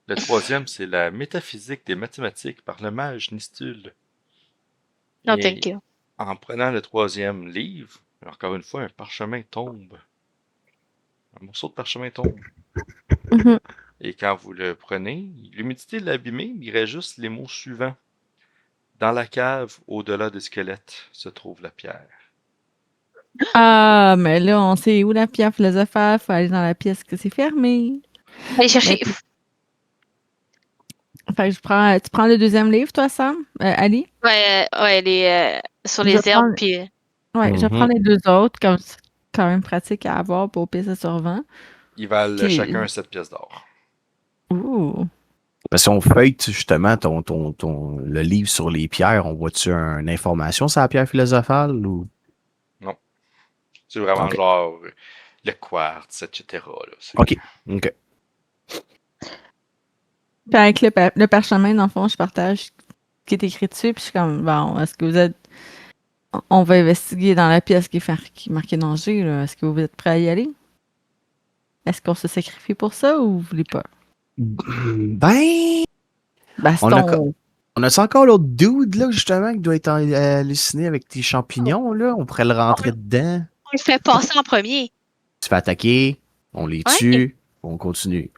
Le troisième, c'est la métaphysique des mathématiques par le mage Nistul. Non, Et thank you. en prenant le troisième livre, encore une fois, un parchemin tombe. Un morceau de parchemin tombe. Mhm. Et quand vous le prenez, l'humidité l'a abîmé, il reste juste les mots suivants. Dans la cave, au-delà des squelettes, se trouve la pierre. Ah, mais là, on sait où la pierre philosophale. Faut aller dans la pièce que c'est fermé. Allez chercher. Mais- Fait que tu prends le deuxième livre, toi, Sam? Ali? Ouais, sur Je les vais herbes, prendre- puis... Ouais, je vais prendre les deux autres, comme c'est quand même pratique à avoir pour pire ça survent. Ils valent Puis- chacun 7 pièces d'or. Ouh. Parce qu'on feuille justement le livre sur les pierres, on voit-tu une information sur la pierre philosophale ou. C'est vraiment Ok. genre le quartz, etc. Là. C'est- OK. OK. Puis avec le parchemin, dans le fond, je partage ce qui est écrit dessus, puis je suis comme, bon, est-ce que vous êtes... On va investiguer dans la pièce qui est marquée danger, là. Est-ce que vous êtes prêts à y aller? Est-ce qu'on se sacrifie pour ça ou vous voulez pas? Ben. Baston! On a encore l'autre dude, là, justement, qui doit être halluciné avec tes champignons, là? On pourrait le rentrer dedans. On le fait passer en premier. Tu fais attaquer, on les Ouais. tue, on continue.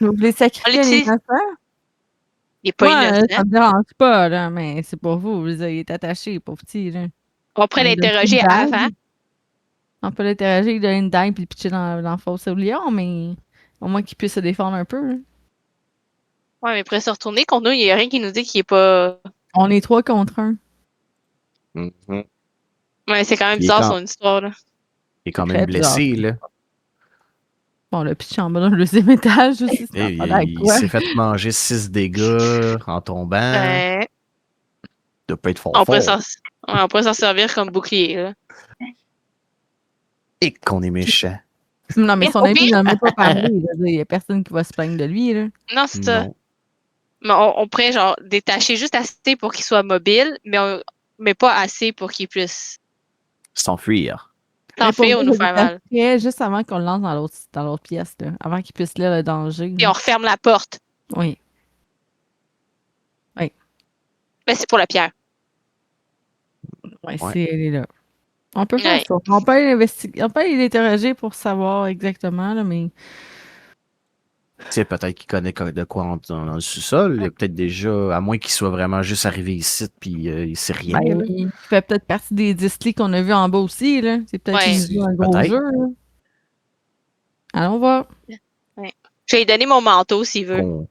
Vous voulez sacrifier On les l'utilise. innocents? Il est pas Moi, innocent. ça me dérange pas, là, mais c'est pour vous. Il est attaché, pauvre petit, là. On pourrait On lui donne l'interroger une dague. avant. On peut l'interroger, lui donner une dague puis le pitcher dans la fosse au lion, mais au moins qu'il puisse se défendre un peu, là. Ouais, mais après se retourner contre nous, il y a rien qui nous dit qu'il est pas. On est 3 contre 1. Mhm. Ouais, c'est quand même Il est bizarre quand- son histoire, là. Il est quand Très même blessé, là. Bon, le pitch en bas dans le deuxième étage aussi, c'est Et pas avec il quoi. s'est fait manger 6 dégâts en tombant. Ouais. De pas être fort On pourrait fort. on pourrait s'en servir comme bouclier, là. Et qu'on est méchant. Non, mais Et son au ami pire- n'en a même pas parlé. Il y a personne qui va se plaindre de lui, là. Non, c'est ça. Non. Mais on pourrait, genre, détacher juste assez pour qu'il soit mobile, mais pas assez pour qu'il puisse S'enfuir. s'enfuir ou nous faire mal. Après, juste avant qu'on le lance dans l'autre pièce, là, avant qu'il puisse lire le danger. Puis on referme la porte. Oui. Mais c'est pour la pierre. Ouais, Ouais. elle est là. On peut faire Ouais. ça. On peut investiguer. On peut l'interroger pour savoir exactement, là, mais. Tu sais, peut-être qu'il connaît de quoi dans le sous-sol. Il y a peut-être déjà, à moins qu'il soit vraiment juste arrivé ici, puis il sait rien. Ben, là. il fait peut-être partie des 10 lits qu'on a vus en bas aussi, là. C'est peut-être Ouais. qu'il joue un gros Peut-être. jeu, là. Allons voir. Je vais lui donner mon manteau s'il veut. On,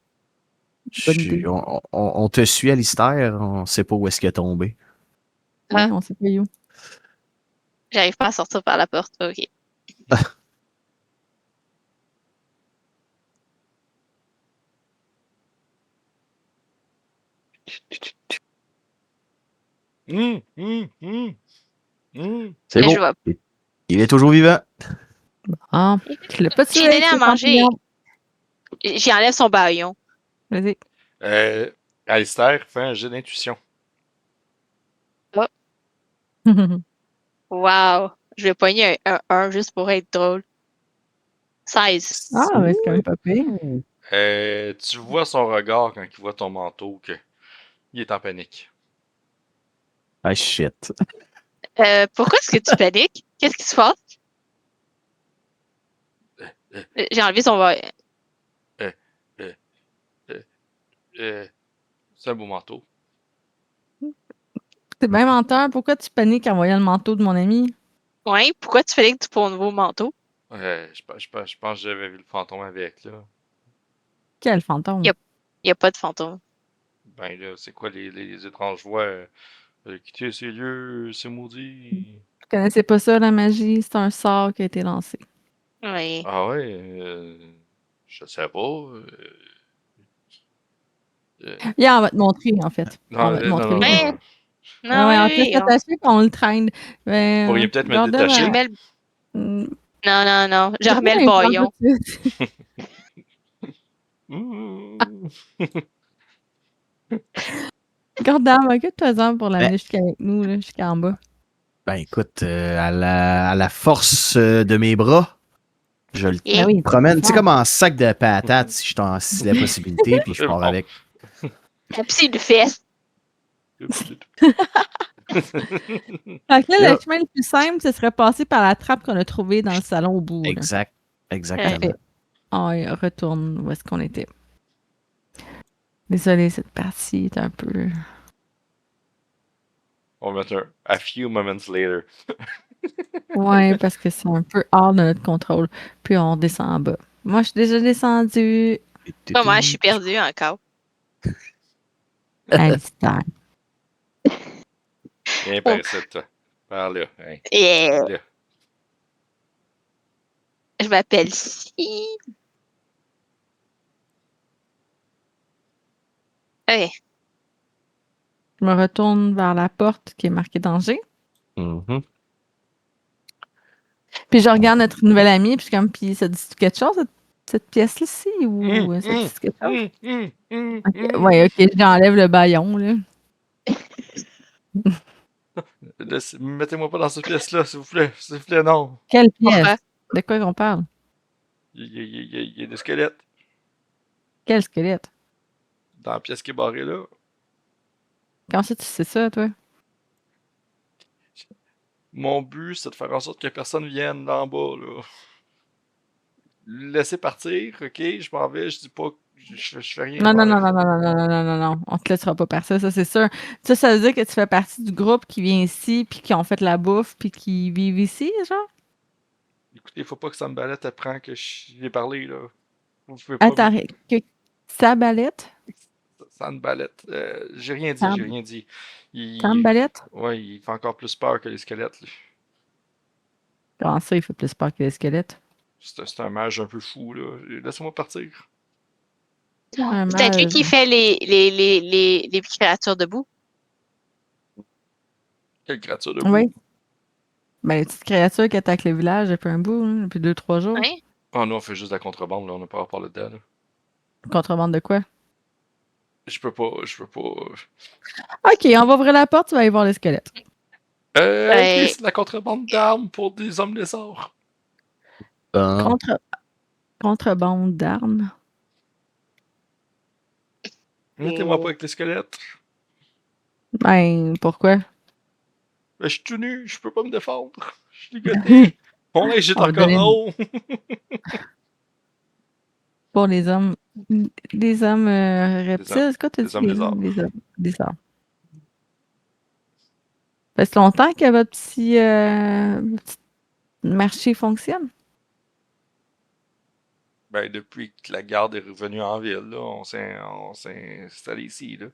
Bonne idée. on te suit, Alistair. On sait pas où est-ce qu'il est tombé. Ouais, on sait pas où. J'arrive pas à sortir par la porte. OK. Hum, hum, hum, hum. C'est Mais bon. je vois. Il est toujours vivant. Ah, tu l'as pas tué J'ai avec donné à les manger. champignons. J'y enlève son baillon. Vas-y. Alistair, fais un jeu d'intuition. Wow. Je vais pogner un 1 juste pour être drôle. 16. Ah, mais c'est quand même pas pire. Tu vois son regard quand il voit ton manteau que il est en panique. Ah, shit. Pourquoi est-ce que tu paniques? Qu'est-ce qui se passe? J'ai enlevé son baillon. C'est un beau manteau. C'est bien menteur. Pourquoi tu paniques en voyant le manteau de mon ami? Ouais, pourquoi tu fallait que tu pour un nouveau manteau? Je pense que j'avais vu le fantôme avec, là. Quel fantôme? Yep. Il n'y a pas de fantôme. Ben là, c'est quoi les étranges voix? Quitter ces lieux, c'est maudit. Je connaissais pas ça, la magie. C'est un sort qui a été lancé. Ouais. Ah ouais, je sais pas. Viens, on va te montrer, en fait. Non, On va te non, montrer. non, non, Ouais. non. Non, Ouais, on oui, te oui, laisse attacher puis on le traîne. Vous pourriez peut-être me Gordon, détacher. Je remets le... Hmm. Non, non, non. Je Gordon, remets le il parle baillon. tout de suite. Mmh. Gordon, occupe-toi-en pour l'amener Ben. jusqu'avec nous, là, jusqu'en bas. Ben écoute, à la force de mes bras, je le Yeah. Ben oui, promène, tu sais, fort. comme en sac de patates, si la possibilité, puis je C'est pars bon. avec. La psy de fesse. Fait que là, Là. le chemin le plus simple, ce serait passer par la trappe qu'on a trouvée dans le salon au bout. Là. Exact. Exactement. Parfait. On retourne où est-ce qu'on était. Désolée, cette partie est un peu... On va mettre un a few moments later. Ouais, parce que c'est un peu hors de notre contrôle. Puis on descend en bas. Moi, je suis déjà descendue. Pas moi, je suis perdue encore. Alistair. Viens par ici, toi. Par là. Hein. Yeah. Là. Je m'appelle Si. Ok. Je me retourne vers la porte qui est marquée danger. Mhm. Puis je regarde notre nouvelle amie, puis je suis comme, puis ça dit quelque chose, cette pièce-ci, ou ça dit quelque chose? Ok, ouais, ok, j'enlève le baillon, là. Mettez-moi pas dans cette pièce-là, s'il vous plaît. S'il vous plaît, non. Quelle Pourquoi? pièce? De quoi qu'on parle? Il y a des squelettes Quel squelette? dans la pièce qui est barrée là. Comment ça, tu sais ça, toi? Mon but, c'est de faire en sorte que personne vienne d'en bas, là. Laisser partir, ok, je m'en vais, je dis pas, je fais rien, je Non, m'en non, non, vais. non, non, non, non, non, non, non, non. On te laissera pas partir, ça, c'est sûr. Ça veut dire que tu fais partie du groupe qui vient ici, puis qui ont fait la bouffe, puis qui vivent ici, genre? Écoutez, faut pas que Sambalette apprend que j'ai parlé, là. Vous pouvez pas me... Attends, Sabalette? Sambalette, j'ai rien dit, j'ai Sam, rien dit. Il... Sambalette? Ouais, il fait encore plus peur que les squelettes, lui. Comment ça, il fait plus peur que les squelettes? C'est un mage un peu fou, là. Laissez-moi partir. Un C'est peut-être lui mage. qui fait les créatures debout. Quelle créature de boue. Oui. Ben, les petites créatures qui attaquent le village depuis un bout, hein, depuis 2-3 jours. Ouais. Oh non, on fait juste de la contrebande, là, on n'a pas à parler dedans, là. Contrebande de quoi? Je peux pas... Ok, on va ouvrir la porte, tu vas aller voir les squelettes. Ok, Ben, c'est de la contrebande d'armes pour des hommes lézards. Bon. Contrebande d'armes. Mettez-moi pas avec les squelettes. Ben, pourquoi? Ben, je suis tout nu, je peux pas me défendre. Je suis ligoté. Mon linge est On va encore donner en haut. pour les hommes. Les hommes reptiles, c'est quoi t'as Des dit? hommes lézards. Les hommes. Les hommes. Ça fait longtemps que votre petit marché fonctionne. Ben, depuis que la garde est revenue en ville, là, on s'est installé ici, là.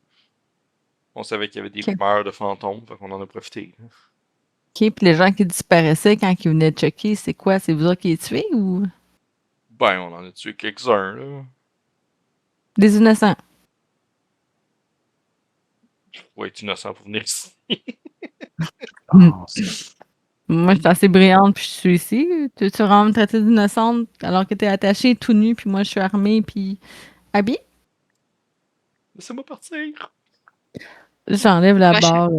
On savait qu'il y avait des Ok. rumeurs de fantômes, fait qu'on en a profité, là. Ok, puis les gens qui disparaissaient quand ils venaient checker, c'est quoi? C'est vous autres qui les tuez ou Ben, on en a tué quelques-uns, là. des innocents? Faut être innocent pour venir ici. Ah, Moi, je suis assez brillante, puis je suis ici. Tu vas me traiter d'innocente alors que t'es attachée tout nu, puis moi, je suis armée, puis habillée? Laissez-moi partir. J'enlève la moi, barre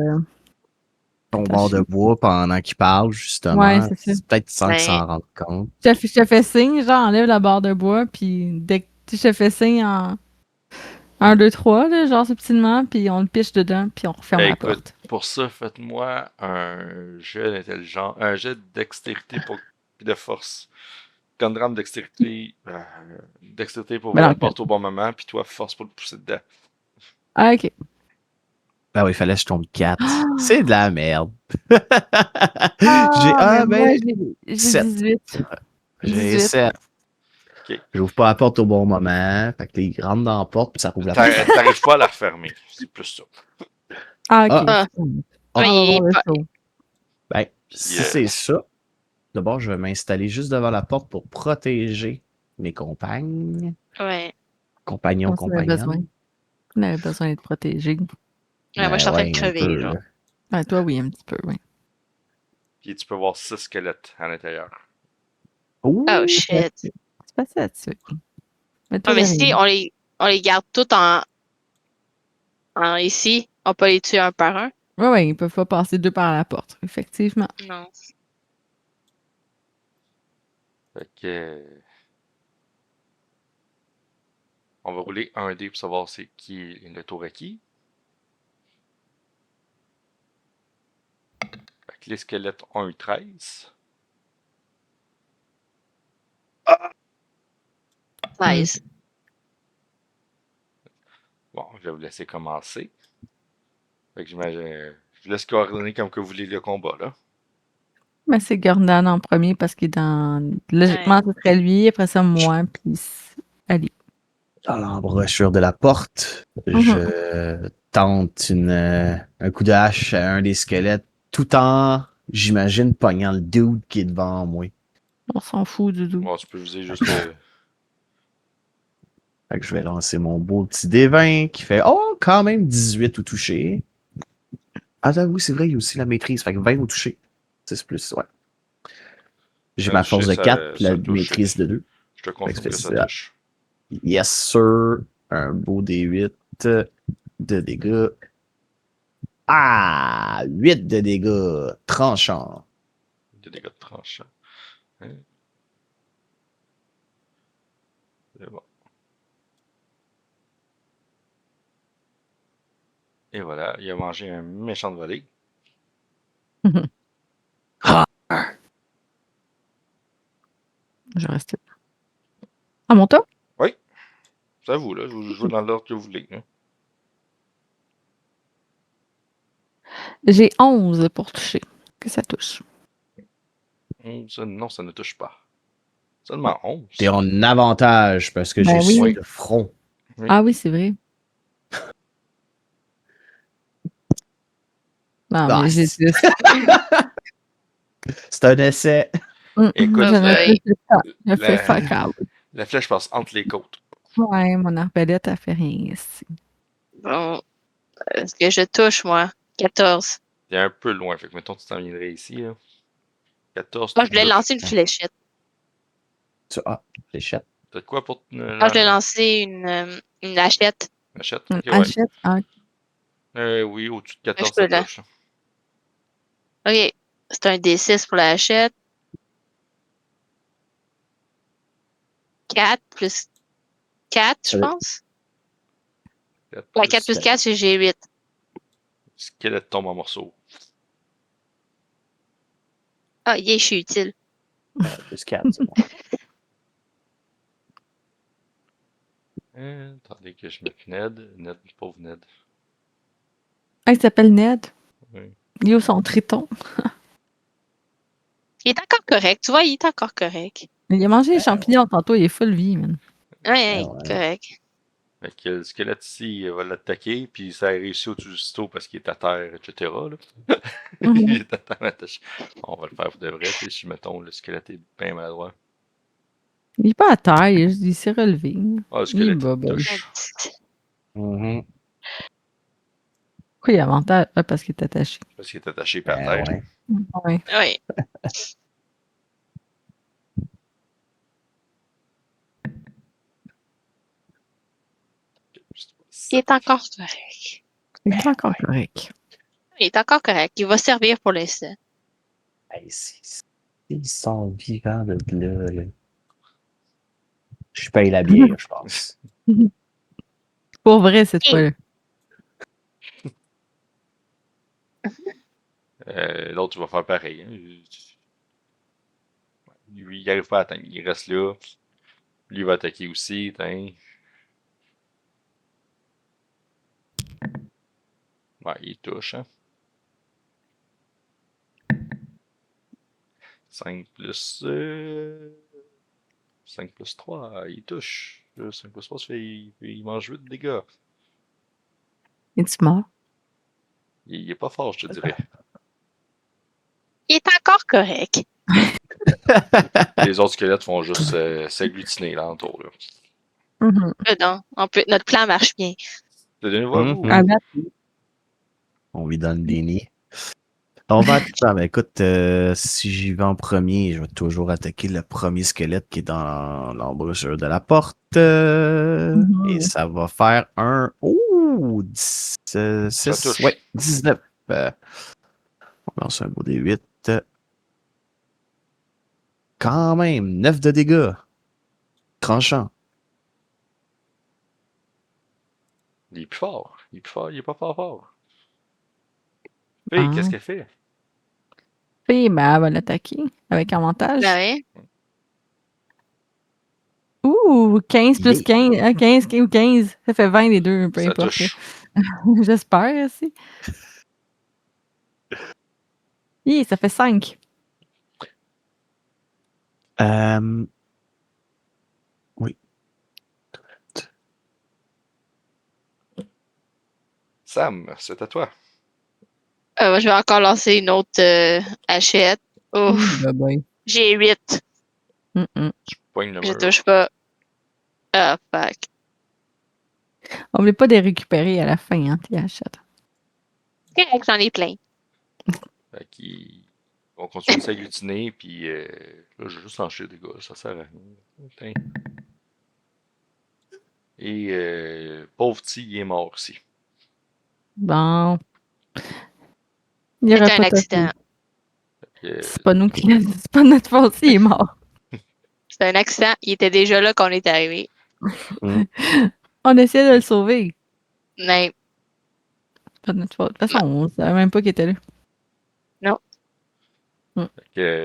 ton bord de attachée. bois pendant qu'il parle, Ouais, justement. c'est ça. C'est peut-être sans qu'il ben, s'en rende compte. Je te fais signe, genre, enlève la barre de bois, puis dès que je te fais signe en 1, 2, 3, là, genre subtilement, puis on le piche dedans, puis on referme Eh, la écoute, porte. pour ça, faites-moi un jet d'intelligence, un jet de dextérité pour, puis de force. Condram dextérité pour Mais ouvrir dans la le cas. porte au bon moment, puis toi, force pour le pousser dedans. Ah, ok. Ben oui, il fallait que je tombe 4. C'est de la merde. Ah, mais moi, Ben, j'ai 7. 18. J'ai 18. 7. Ok. J'ouvre pas la porte au bon moment. Fait que il rentre dans la porte, puis ça rouvre la porte. T'arrives pas à la refermer. C'est plus ça. Ah, ok. Ah, ah, Ah. On va il voir est le pas- show. Ben, Puis, si c'est ça, d'abord, je vais m'installer juste devant la porte pour protéger mes compagnes. Ouais. Compagnons, On en avait besoin. compagnonnes. On avait besoin d'être protégé. Ouais, moi, je suis en train de Ouais, un crever, peu, genre. là. Ben, toi, oui, un petit peu, oui. puis tu peux voir 6 squelettes à l'intérieur. Oh, Ouh! shit. C'est pas ça là-dessus. Ouais, Mets-toi mais derrière. si on les garde tous en ici, on peut les tuer un par un. Oui, oui, ils peuvent pas passer deux par la porte, effectivement. Non. Fait que. On va rouler un dé pour savoir c'est qui est le tour à qui. Fait que les squelettes ont eu 13. 16. Bon, je vais vous laisser commencer. Fait que j'imagine. Je vous laisse coordonner comme que vous voulez le combat, là. Mais c'est Gordon en premier parce qu'il est dans. Logiquement, ce serait lui, après ça, moi, puis Ali. Dans l'embrashure de la porte, Mhm. je tente un coup de hache à un des squelettes, tout en, j'imagine, pognant le dude qui est devant moi. On s'en fout, Doudou. Bon, tu peux viser juste le. Fait que je vais lancer mon beau petit D20 qui fait, oh, quand même 18 au toucher. Ah, oui, c'est vrai, il y a aussi la maîtrise. Fait que 20 au toucher. 6 plus, ouais. J'ai ma force de 4 puis la Ça touche. maîtrise de 2. Je te Fait que confirme que ça ça. touche. Yes, sir. Un beau D8 de dégâts. Ah! 8 de dégâts tranchants. Des dégâts de tranchant. Hein? C'est bon. Et voilà, il a mangé un méchant de volée. Je vais rester là. À mon tour? Oui. C'est à vous, là. Vous jouez dans l'ordre que vous voulez. Hein. J'ai 11 pour toucher. Que ça touche. 11, non, ça ne touche pas. Seulement 11. T'es en avantage parce que Ben j'ai oui. sur le front. Oui. Ah oui, c'est vrai. Non, Ah, mais j'ai c'est- juste. C'est un essai. Écoute, Je ne oui. fais pas. Je fais la, fuck out. la flèche passe entre les côtes. Ouais, mon arbalète, elle fait rien ici. Bon, est-ce que je touche, moi? 14. T'es un peu loin, fait que mettons tu t'en viendrais ici. Là. 14, Moi, tu je voulais touches. lancer une fléchette. Ah, fléchette. T'as de quoi pour Moi, je voulais lancer une hachette. Achète. Une Ok, ouais. hachette. Ah, Oui, au-dessus de Je 14, peux ça là. touche. OK. C'est un D6 pour la hachette. 4 plus 4, je Oui. pense. 4 Ouais, plus 4 plus 4, c'est G8. squelette tombe en morceaux. Ah, yeah, je suis utile. Plus 4, c'est bon. Attendez que je mette Ned. Ned, pauvre Ned. ah, il s'appelle Ned. Oui. Il est où son triton? Il est encore correct. Tu vois, il est encore correct. Il a mangé les champignons tantôt, il est full vie, man. Ouais, ouais. correct. Fait que le squelette ici il va l'attaquer, puis ça a réussi au-dessus du sitôt parce qu'il est à terre, etc. Là. Il est à terre attaché. On va le faire pour de vrai, tu sais, si mettons le squelette est bien maladroit. Il est pas à terre, il s'est relevé. Ah, le Il est squelette bas, il bas. touche. Mhm. Pourquoi il a avantage? Ah, parce qu'il est attaché. Parce qu'il est attaché par Ben terre. ouais. Ouais. Oui. Il est encore correct. Il est encore correct. Il est encore correct. Il va servir pour l'instant. Hey, ils sont vivants de là. Je paye la bière, je pense. Pour vrai, cette Et- fois-là. L'autre, il va faire pareil. Hein. Lui, il n'arrive pas à atteindre. Il reste là. Lui, il va attaquer aussi. Tain. Ouais, il touche. Hein. 5 plus... 5 plus 3, il touche. 5 plus 3, ça fait, il mange 8 de dégâts. Es-tu mort? Il est pas fort, je te dirais. Il est encore correct. Les autres squelettes font juste s'agglutiner là autour. Là. Mhm. Non, notre plan marche bien. C'est de nouveau à vous. Mhm. À date, On lui donne des nids. On va attaquer. Ben, écoute, si j'y vais en premier, je vais toujours attaquer le premier squelette qui est dans l'embouchure de la porte. Et ça va faire un. Oh! 6. touche. Ouais, 19. On lance un beau D8. Quand même, 9 de dégâts. Tranchant. Il est plus fort. Il est plus fort. Il est pas fort. Hey, qu'est-ce qu'elle fait? Puis, ben, elle va l'attaquer avec avantage. Ben oui. Ouh, 15 plus Yeah. 15, 15 ou 15. Ça fait 20 les deux, peu Ça importe. touche. J'espère aussi. Ça fait 5. Oui. Sam, c'est à toi. Je vais encore lancer une autre hachette. Ouf. J'ai 8. Je poigne le Je mur. touche pas. Ah, fuck. N'oublie pas de les récupérer à la fin, hein, tes achètes. Correct, j'en ai plein. Fait qu'ils vont continuer de s'agglutiner, puis là, je vais juste lâcher des gars, ça sert à rien. Putain. Et pauvre petit, il est mort aussi. Bon. Il C'était aurait un pas accident. C'est pas nous qui c'est pas notre faute s'il est mort. C'était un accident. Il était déjà là quand on est arrivé. On essayait de le sauver. Mais C'est pas de notre faute. De toute façon, on savait même pas qu'il était là. non.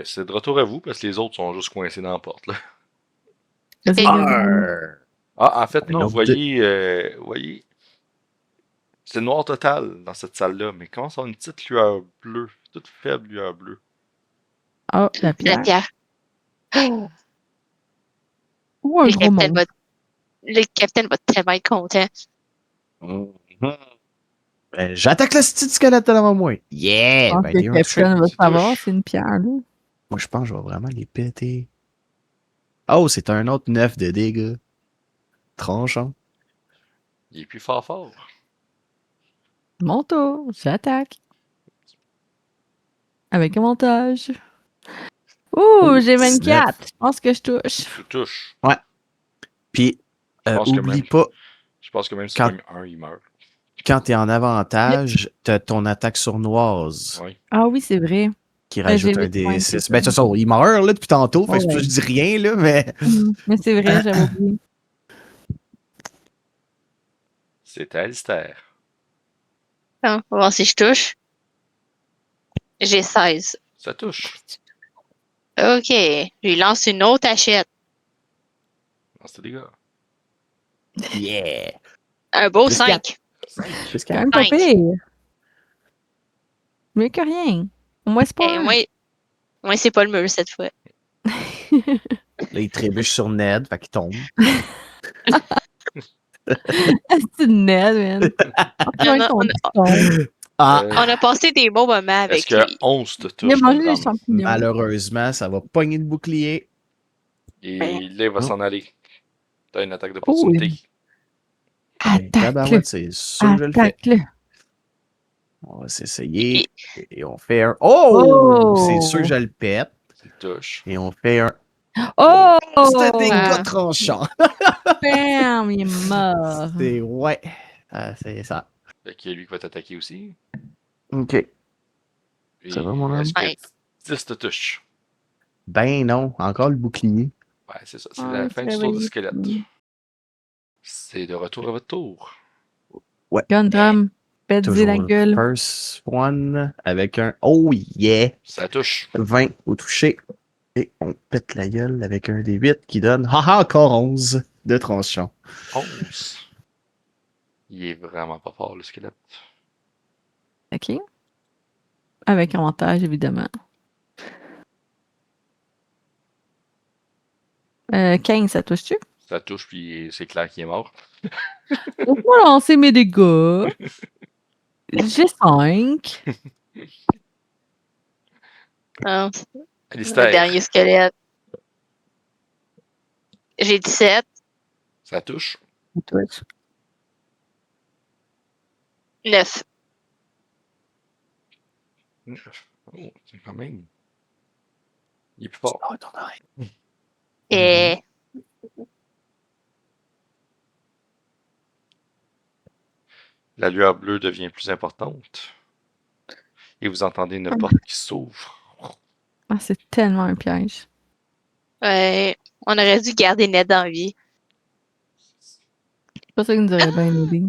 C'est de retour à vous, parce que les autres sont juste coincés dans la porte. Là. Parce qu'il y a- Ah, en fait, non, Donc, vous voyez, c'est noir total dans cette salle-là, mais comment ça a une petite lueur bleue, toute faible lueur bleue. Ah, la La pierre. pierre. Oh, Ou un le gros capitaine monstre. le capitaine va tellement être content. Mhm. J'attaque le petit squelette devant moi. Je Yeah! pense que le 21 touché. capitaine va Tu savoir, touches. c'est une pierre, là. Moi, je pense que je vais vraiment les péter. Oh, c'est un autre 9 de dégâts. Tranchant. Il est plus fort. Mon tour, j'attaque. Avec avantage. Ouh, Oh, j'ai 19. 24. Je pense que je touche. Tu touches. Ouais. Puis, Je pense que oublie même, pas, je pense que même si tu quand, pognes un, il meurt. quand t'es en avantage, t'as ton attaque sournoise Oui. Ah oui, c'est vrai. qui J'ai rajoute un 8 points, c'est D6. ça. Ben, de toute façon, il meurt là, depuis tantôt, fait que c'est pour Ouais. ça que je dis rien, là, mais. Mais c'est vrai, j'avais oublié. C'est Alistair. On va voir si je touche. J'ai 16. Ça touche. OK. Je lui lance une autre hachette. Non, c'est des gars. Yeah! Un beau Plus 5. 5. Plus Quand 4. même pas 5. pire. Mieux que rien. Au moins, c'est pas Et un. moi, c'est pas le mur cette fois. Là, il trébuche sur Ned, fait qu'il tombe. C'est une Ned, man. Enfin, Non, ton petit con. Ah! on a passé des bons moments Est-ce avec que lui. 11 te Il a touche, mangé des Condram? champignons. Malheureusement, ça va pogner le bouclier. Et là, il va Oh. s'en aller. T'as une attaque Oh, d'opportunité. attaque-le. Tabarouette, c'est sûr que je le fais. Attaque-le. On va s'essayer. Et- Et on fait un. Oh! C'est sûr que Oh! je le pète. Tu le touches. Et on fait un. Oh! C'était des Ah. gars tranchants. Bam! Il est mort. C'est. Ouais. C'est ça. Fait qu'il y a lui qui va t'attaquer aussi. Ok. Et Ça va, mon homme? est-ce que Ouais. 10 te touche? Ben non, encore le bouclier. Ouais, c'est ça. C'est Ah, la il fin s'est du tour du réveillé. squelette. C'est de retour à votre tour. Gundram, pète-y Toujours la le gueule. first one avec un. Oh yeah! Ça touche. 20 au toucher. Et on pète la gueule avec un D8 qui donne. Haha, encore 11 de tranchant. 11. Il est vraiment pas fort, le squelette. OK. Avec avantage, évidemment. 15, ça touche-tu? Ça touche, puis c'est clair qu'il est mort. Laisse-moi lancer mes dégâts. J'ai 5. Hein, le Alistair, dernier squelette. J'ai 17. ça touche. 9. Oh, c'est quand même. Il est plus fort. Oh, ton oreille. Et La lueur bleue devient plus importante. Et vous entendez une porte qui s'ouvre. Ah, c'est tellement un piège. ouais, on aurait dû garder Ned en vie. C'est pas ça qui nous aurait bien aidé.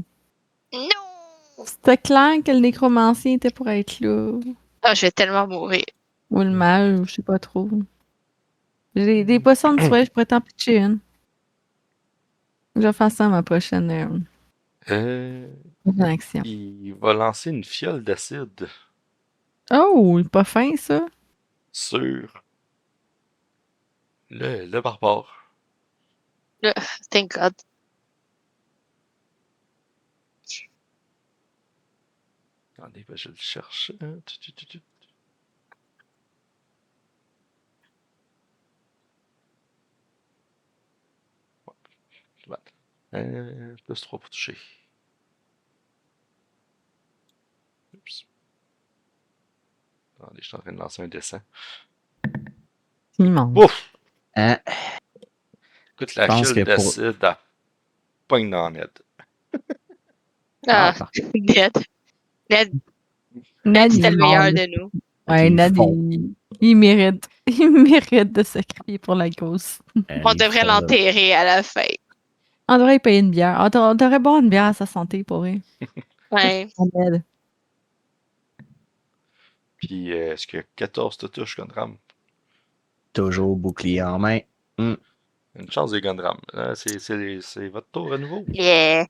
Non! C'était clair que le nécromancien était pour être là. Ah, je vais tellement mourir. Ou le mage, ou je sais pas trop. J'ai des poissons de soie, je pourrais t'en pitcher une. Je vais faire ça à ma prochaine action. Il va lancer une fiole d'acide Oh, il est pas fin, ça. sur le barbare. Thank God. Attendez, je le cherche. Plus 3 pour toucher. Oups. Attendez, je suis en train de lancer un dessin. Il manque. Ouf! Hein? Écoute, la Je pense fiole que pour- d'acide, elle pogne dans Ned. Ah, parfait. Ned. Ned, Ned, c'était il le est mort, meilleur là. de nous. Ouais, Ok, Ned, fond. il mérite. Il mérite de se crier pour la cause. On devrait l'enterrer à la fin. On devrait y payer une bière. On devrait boire une bière à sa santé pour rien. Ouais. Ned. Puis, est-ce que 14 te touche, Gondram? Toujours bouclier en main. Une chance des Gundram. C'est votre tour à nouveau. Yeah.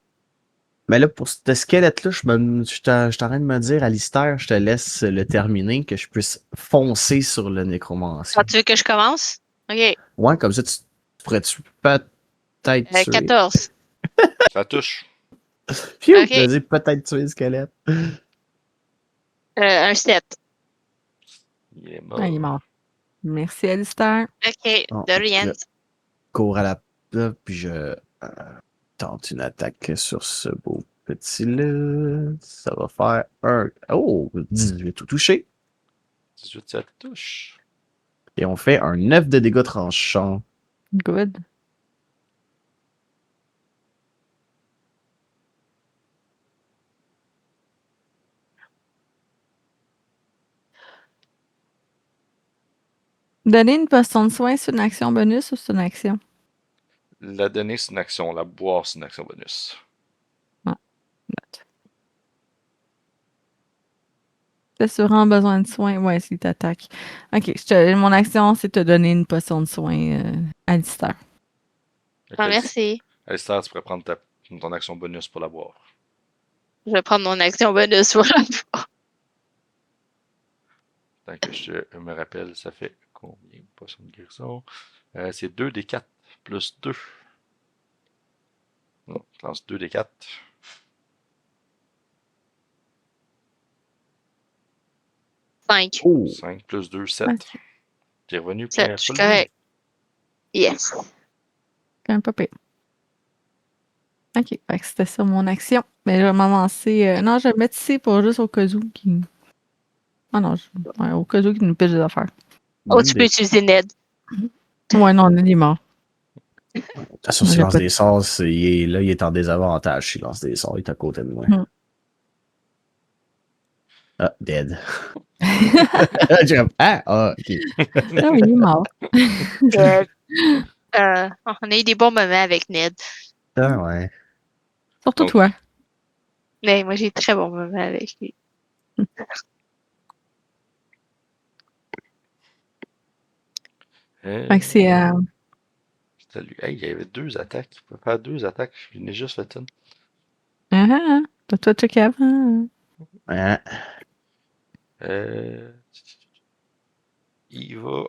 Mais là, pour ce squelette-là, je suis en train de me dire, Alistair, je te laisse le terminer, que je puisse foncer sur le nécromancien. Tu veux que je commence? OK. Ouais, comme ça, tu pourrais-tu peut-être tuer. 14. Ça touche. Phew, Ok. je veux dire peut-être tuer le squelette. Un 7. Il est mort. Ah, il est mort. Merci, Alistair. OK. Bon, De rien. je cours à la là, puis je tente une attaque sur ce beau petit-là. Ça va faire un. Oh, 18 tout touché. 18, ça touche. Et on fait un 9 de dégâts tranchants. Good. Donner une potion de soin, c'est une action bonus ou c'est une action? La donner, c'est une action. La boire, c'est une action bonus. T'as sûrement besoin de soins. Ouais, s'il t'attaque. Ok, mon action, c'est te donner une potion de soin à Alistair. Ah, merci. Alistair, tu pourrais prendre ton action bonus pour la boire. Je vais prendre mon action bonus pour la fois. Tant que je me rappelle, ça fait combien de potions de guérison? C'est 2 des 4 plus 2. Non, je lance 2 des 4. Cinq. Oh, 5 plus 2, 7. Ok. T'es revenu Je plein suis full correct. Yes. Quand même pas pire. Ok, fait que c'était ça mon action. Mais je vais m'avancer. Non, je vais le mettre ici pour juste au cas où qui. Ah non, ouais, au cas où qui nous pêche des affaires. Oh, tu peux utiliser Ned. Ouais, non, on est mort. De toute façon, s'il J'ai lance pas- des sorts, il est en désavantage. S'il lance des sorts, il est à côté de moi. Ah, dead. Ok. Ah oui, il est mort. On a eu des bons moments avec Ned. Ah, ouais. Surtout Donc, toi. Mais moi, j'ai très bons moments avec lui. Fait que c'est. Salut. Hey, il y avait 2 attaques. Il peut faire 2 attaques. Je n'ai juste fait une. T'as toi checké avant. Hein? Euh, il va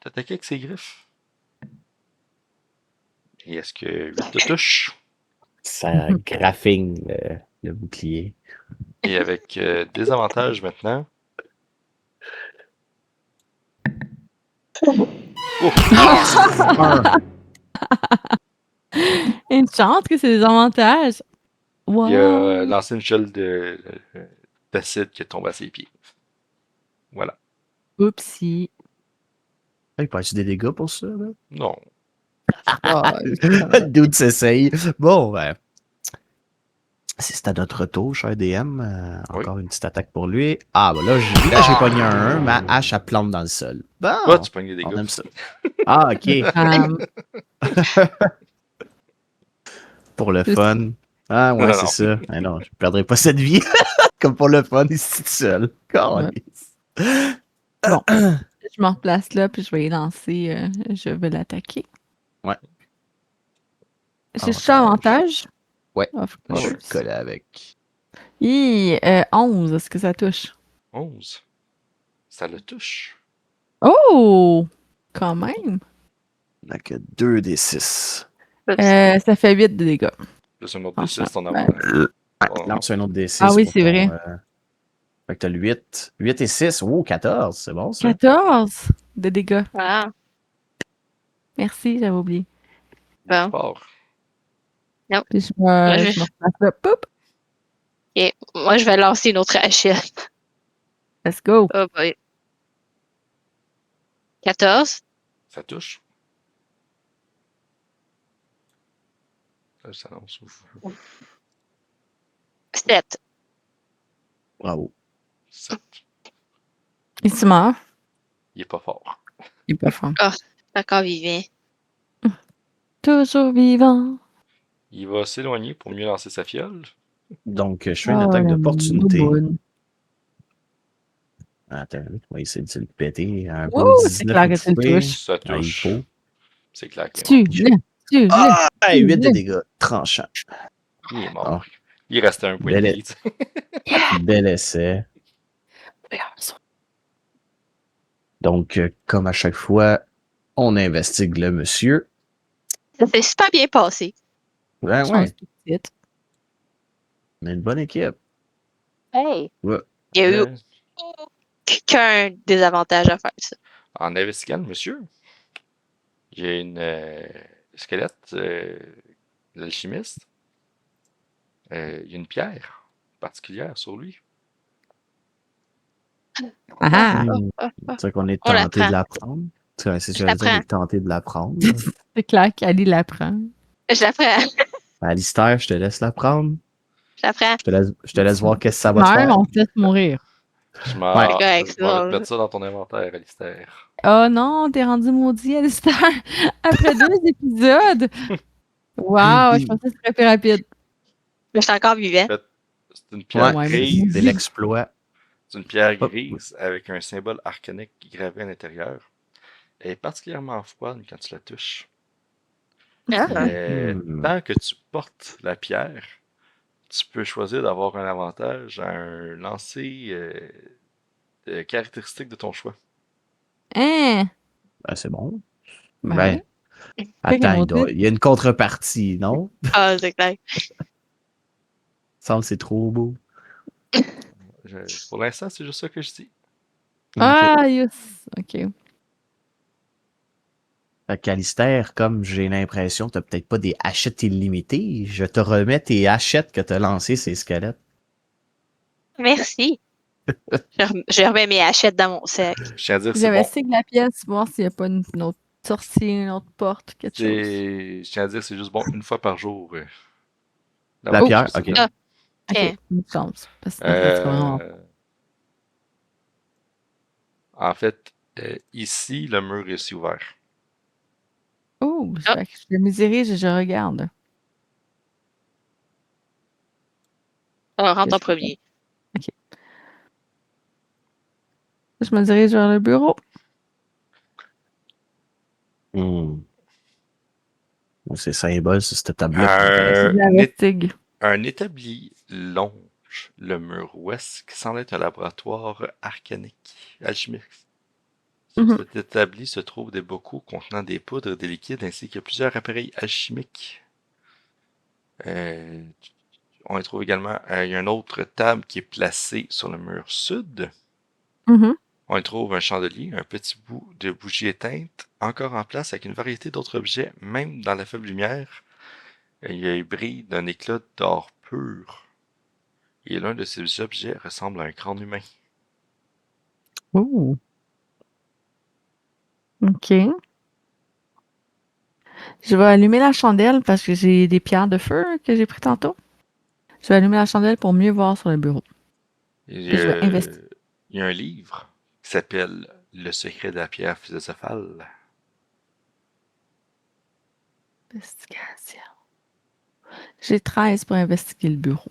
t'attaquer avec ses griffes. Et est-ce que 8 te touche? Ça graphine le bouclier. Et avec des avantages maintenant. Oh! Un. Une chance que c'est des avantages. Wow. Il a lancé une shell d'acide qui est tombée à ses pieds. Voilà. Oupsie. Il passe des dégâts pour ça, là? Non. Le dude s'essaye. Bon, ben. C'est à notre tour, cher DM. Oui. Encore une petite attaque pour lui. Ah, ben là, j'ai pogné un 1. Ma hache, elle plante dans le sol. Bon. Ah, tu pognes des On dégâts. aime ça. Ah, ok. Pour le C'est fun. Ah, ouais, Non, c'est non. ça. Ah non, je perdrai pas cette vie. Comme pour le fun, ici tout seul. Calisse. Bon. Je me replace là, puis je vais y lancer. Je vais l'attaquer. Ouais. J'ai ça avantage? Ouais. Ah, faut que Je je- vais coller avec. 11, est-ce que ça touche? 11. Ça le touche. Oh! Quand même. On a que 2 des 6. Ça fait 8 de dégâts. Plus un autre Franchement, D6 ton ouais. avantage. Bon, Lance un autre des 6. Ah oui, c'est vrai. Fait que t'as le 8. 8 et 6. Oh, 14. C'est bon, ça. 14 de dégâts. Ah, Merci, j'avais oublié. bon. fort. Puis je Moi, me replace là. Poup! Et moi, je vais lancer une autre hachette. Let's go. Oh boy. 14. Ça touche. Ça lance. 7. Bravo. 7. Et tu meurs? Il est pas fort. Il est pas fort. Encore vivant. Toujours vivant. Il va s'éloigner pour mieux lancer sa fiole. Donc, je fais une attaque d'opportunité. Attends, on va essayer de se le péter. Un bon Ouh, c'est 19 clair que tu le XP. touches. Ça Ah, il touche. faut. C'est clair qu'il est mort. Tue-le! Tue-le! Ah! Tue-le. 8 de dégâts. Tranchant. Il est mort. Ah. Il restait un point de Bel- vie. tu sais. Bel essai. Donc, comme à chaque fois, on investigue le monsieur. Ça s'est super bien passé. Ouais, Change ouais. de titre. On a une bonne équipe. Hey! Ouais. Il y a eu qu'un désavantage à faire ça. En investiguant le monsieur, il y a une squelette, l'alchimiste. Il y a une pierre particulière sur lui. Ah! C'est vrai qu'on est On tenté de l'apprend. l'apprendre. C'est ce que Je j'allais dire, on l'apprends. est tenté de l'apprendre. C'est clair qu'Ali l'apprend. Je l'apprends. Alistair, je te laisse l'apprendre. Je l'apprends. Je te laisse voir qu'est-ce que ça va te Meurs, faire. on te laisse mourir. Je Ouais. m'en C'est je m'en vais te correct, mettre ça dans ton inventaire, Alistair. Oh non, t'es rendu maudit, Alistair! Après 2 épisodes! Wow, je pensais que ce serait plus rapide. Mais je suis encore vivant. En fait, c'est une pierre Ouais, grise. C'est l'exploit. C'est une pierre Hop. grise avec un symbole arcanique gravé à l'intérieur. Elle est particulièrement froide quand tu la touches. Ah. Mais Hmm. tant que tu portes la pierre, tu peux choisir d'avoir un avantage à un lancer de caractéristiques de ton choix. Hein? Ben, c'est bon. Ben Ben, oui. attends, maudit. il y a une contrepartie, non? Ah, c'est clair. Ça me semble que c'est trop beau. Pour l'instant, c'est juste ça que je dis. Ah, yes! OK. Fait qu'Alistair, comme j'ai l'impression que t'as peut-être pas des hachettes illimitées, je te remets tes hachettes que t'as lancées ces squelettes. Merci. Je remets mes hachettes dans mon sac. Je tiens à dire, c'est bon. J'investigue la pièce, voir s'il n'y a pas une autre sortie, une autre porte, quelque chose. Je tiens à dire, c'est juste bon une fois par jour. La pierre, c'est ok. vrai. OK, une chance. Parce que sinon, ça serait vraiment... En fait, ici, le mur est aussi ouvert. Oh, fait que je me dirige et je regarde. On rentre en Qu'est-ce que- premier. Je me dirige vers le bureau. Hmm. Ces symboles sur cette tablette. Un, Je l'investigue. un établi longe le mur ouest qui semble être un laboratoire arcanique, alchimique. Sur Mhm. cet établi se trouvent des bocaux contenant des poudres, des liquides ainsi que plusieurs appareils alchimiques. On y trouve également il y a une autre table qui est placée sur le mur sud. Mhm. On y trouve un chandelier, un petit bout de bougie éteinte, encore en place avec une variété d'autres objets, même dans la faible lumière. Il brille d'un éclat d'or pur. Et l'un de ces objets ressemble à un crâne humain. Oh. OK. Je vais allumer la chandelle parce que j'ai des pierres de feu que j'ai pris tantôt. Je vais allumer la chandelle pour mieux voir sur le bureau. Et, je vais investir. il y a un livre qui s'appelle Le secret de la pierre philosophale. Investigation. J'ai 13 pour investiguer le bureau.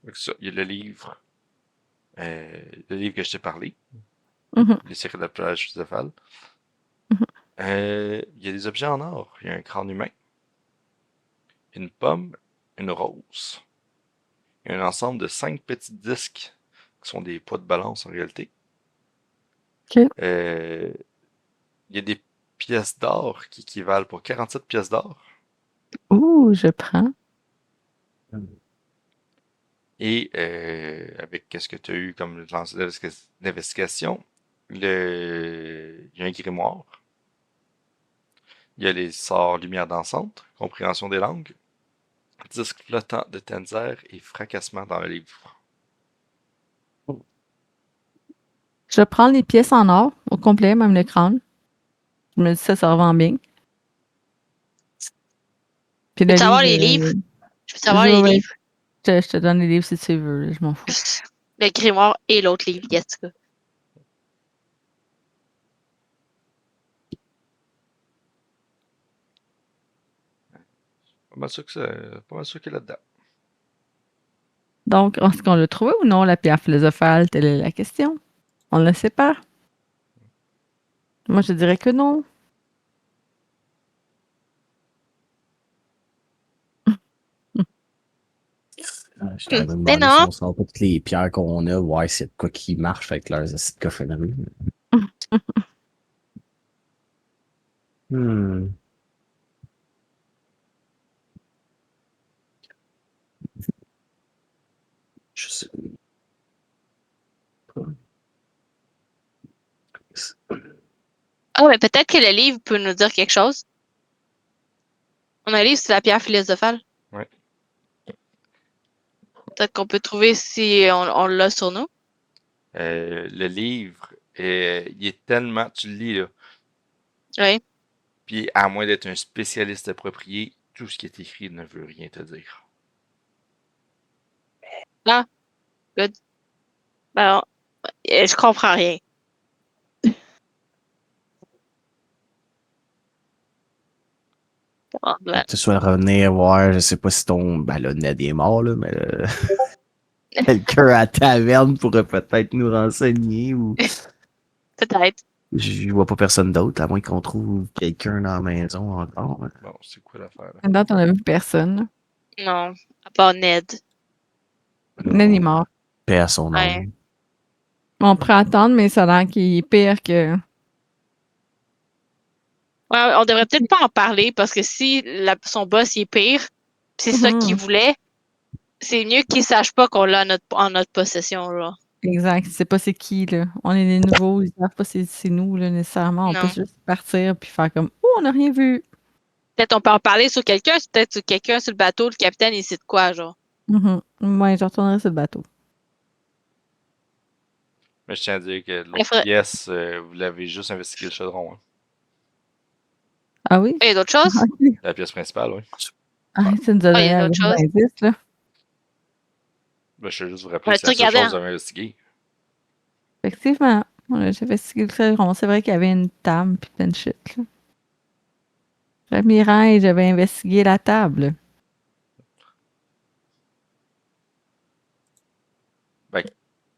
Donc ça, il y a le livre que je t'ai parlé, Mhm. Le secret de la pierre philosophale. Mhm. Il y a des objets en or. Il y a un crâne humain, une pomme, une rose. Il y a un ensemble de 5 petits disques qui sont des poids de balance en réalité. OK. Il y a des pièces d'or qui équivalent pour 47 pièces d'or. Ouh, je prends. Et avec ce que tu as eu comme lancé d'investigation, il y a un grimoire. Il y a les sorts lumière dansante, compréhension des langues, disque flottant de Tenzer et fracassement dans le livre. Je prends les pièces en or au complet, même le crâne. Je me dis ça revend bien. Puis Peux-tu savoir les livres? Je peux savoir les Ouais. livres. Je te donne les livres si tu veux, là, je m'en fous. Le grimoire et l'autre livre, yes, en tout cas. Pas mal sûr qu'il est là-dedans. Donc, est-ce qu'on l'a trouvé ou non, la pierre philosophale? Telle est la question. On ne le sait pas. Moi, je dirais que non. Je t'avais Mais demandé non. si on sort pas toutes les pierres qu'on a, ouais, c'est de quoi qui marche avec leurs acides de cochonnerie. Hmm. Je sais pas. Ah, mais peut-être que le livre peut nous dire quelque chose. On a un livre sur la pierre philosophale. Ouais. Peut-être qu'on peut trouver si on l'a sur nous. Le livre, il est tellement. Tu le lis, là. Oui. Puis, à moins d'être un spécialiste approprié, tout ce qui est écrit ne veut rien te dire. Ah, good. Ben, je comprends rien. Bon, ben, Tu sois revenir voir, je sais pas si ton. Ben là, Ned est mort, là, mais quelqu'un à la taverne pourrait peut-être nous renseigner ou. peut-être. Je vois pas personne d'autre, à moins qu'on trouve quelqu'un dans la maison encore. Hein. Bon, c'est quoi l'affaire, là? À date, on a vu personne. Non, à part Ned. Ned est mort. Paix à son Ouais. âme. On pourrait attendre, mais ça a l'air qu'il est pire que. Ouais, on devrait peut-être pas en parler parce que si son boss il est pire, pis c'est ça qu'il voulait, c'est mieux qu'il sache pas qu'on l'a en notre possession, là. Exact. C'est pas c'est qui, là. On est des nouveaux, ils savent pas c'est nous, là, nécessairement. On peut Non. juste partir puis faire comme oh, on n'a rien vu. Peut-être on peut en parler sur quelqu'un, c'est peut-être sur quelqu'un sur le bateau, le capitaine, il sait de quoi, genre. Ouais, je retournerai sur le bateau. Mais je tiens à dire que Il l'autre faudrait- pièce, vous l'avez juste investigué le chaudron. Hein. Ah oui? Il y a d'autres choses? Ok. La pièce principale, oui. Ah, ça nous a Ah, il y donné a un d'autres gros choses. indice, là. Ben, je vais juste vous rappeler Ouais, que c'est la tu seule regardais, chose que vous avez investiguée. Effectivement. J'avais signé le chaudron. C'est vrai qu'il y avait une table puis plein de shit, là. J'avais j'avais investigué la table. Ben,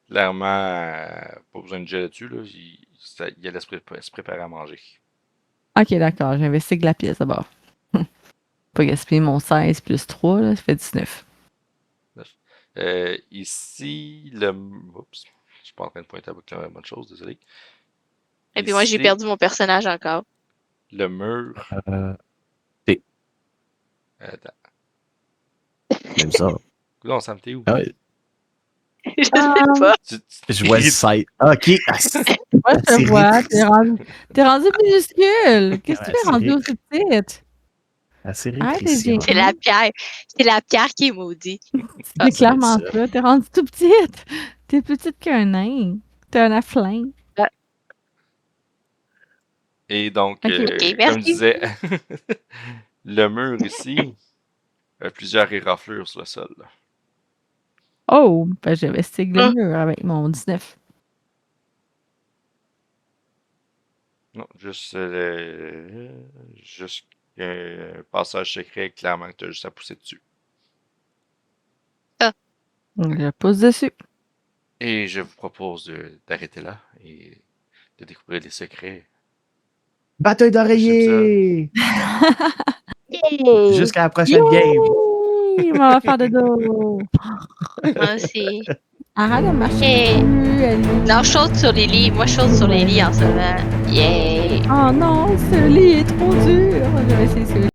clairement, pas besoin de jet là-dessus. Là. Il allait se préparer à manger. Ok, d'accord. J'investigue la pièce d'abord. Pas gaspiller mon 16 plus 3, là, ça fait 19. Ici, oups, je suis pas en train de pointer avec la bonne chose, désolé. Et puis moi, j'ai Ici, perdu mon personnage encore. le mur. Attends. Même ça. Non, Sam, t'es où? Ah ouais, Je sais pas. je vois le site. Ok. Moi, je te série vois. précise. T'es rendu minuscule. Qu'est-ce que tu La fais rendu série- aussi petite? La série Arrête de précision. dire- C'est la pierre. C'est la pierre qui est maudite. Ah, C'est clairement c'est ça. T'es rendu tout petite. T'es petite qu'un nain. T'es un afflin. Et donc, Ok, ok, comme je merci. disais, le mur ici a plusieurs éraflures sur le sol. Là. Oh, ben j'investigue le mur avec mon 19. Non, juste un passage secret, clairement que tu as juste à pousser dessus. Je pousse dessus. Et je vous propose d'arrêter là et de découvrir les secrets. Bataille d'oreiller! Yay! Jusqu'à la prochaine game! On va faire de dos. Moi aussi. Arrête de marcher Hey. dessus, Ellie. Non, je saute sur les lits. Moi, je saute sur les lits en ce moment. Yay! Oh non, ce lit est trop dur. Je vais essayer celui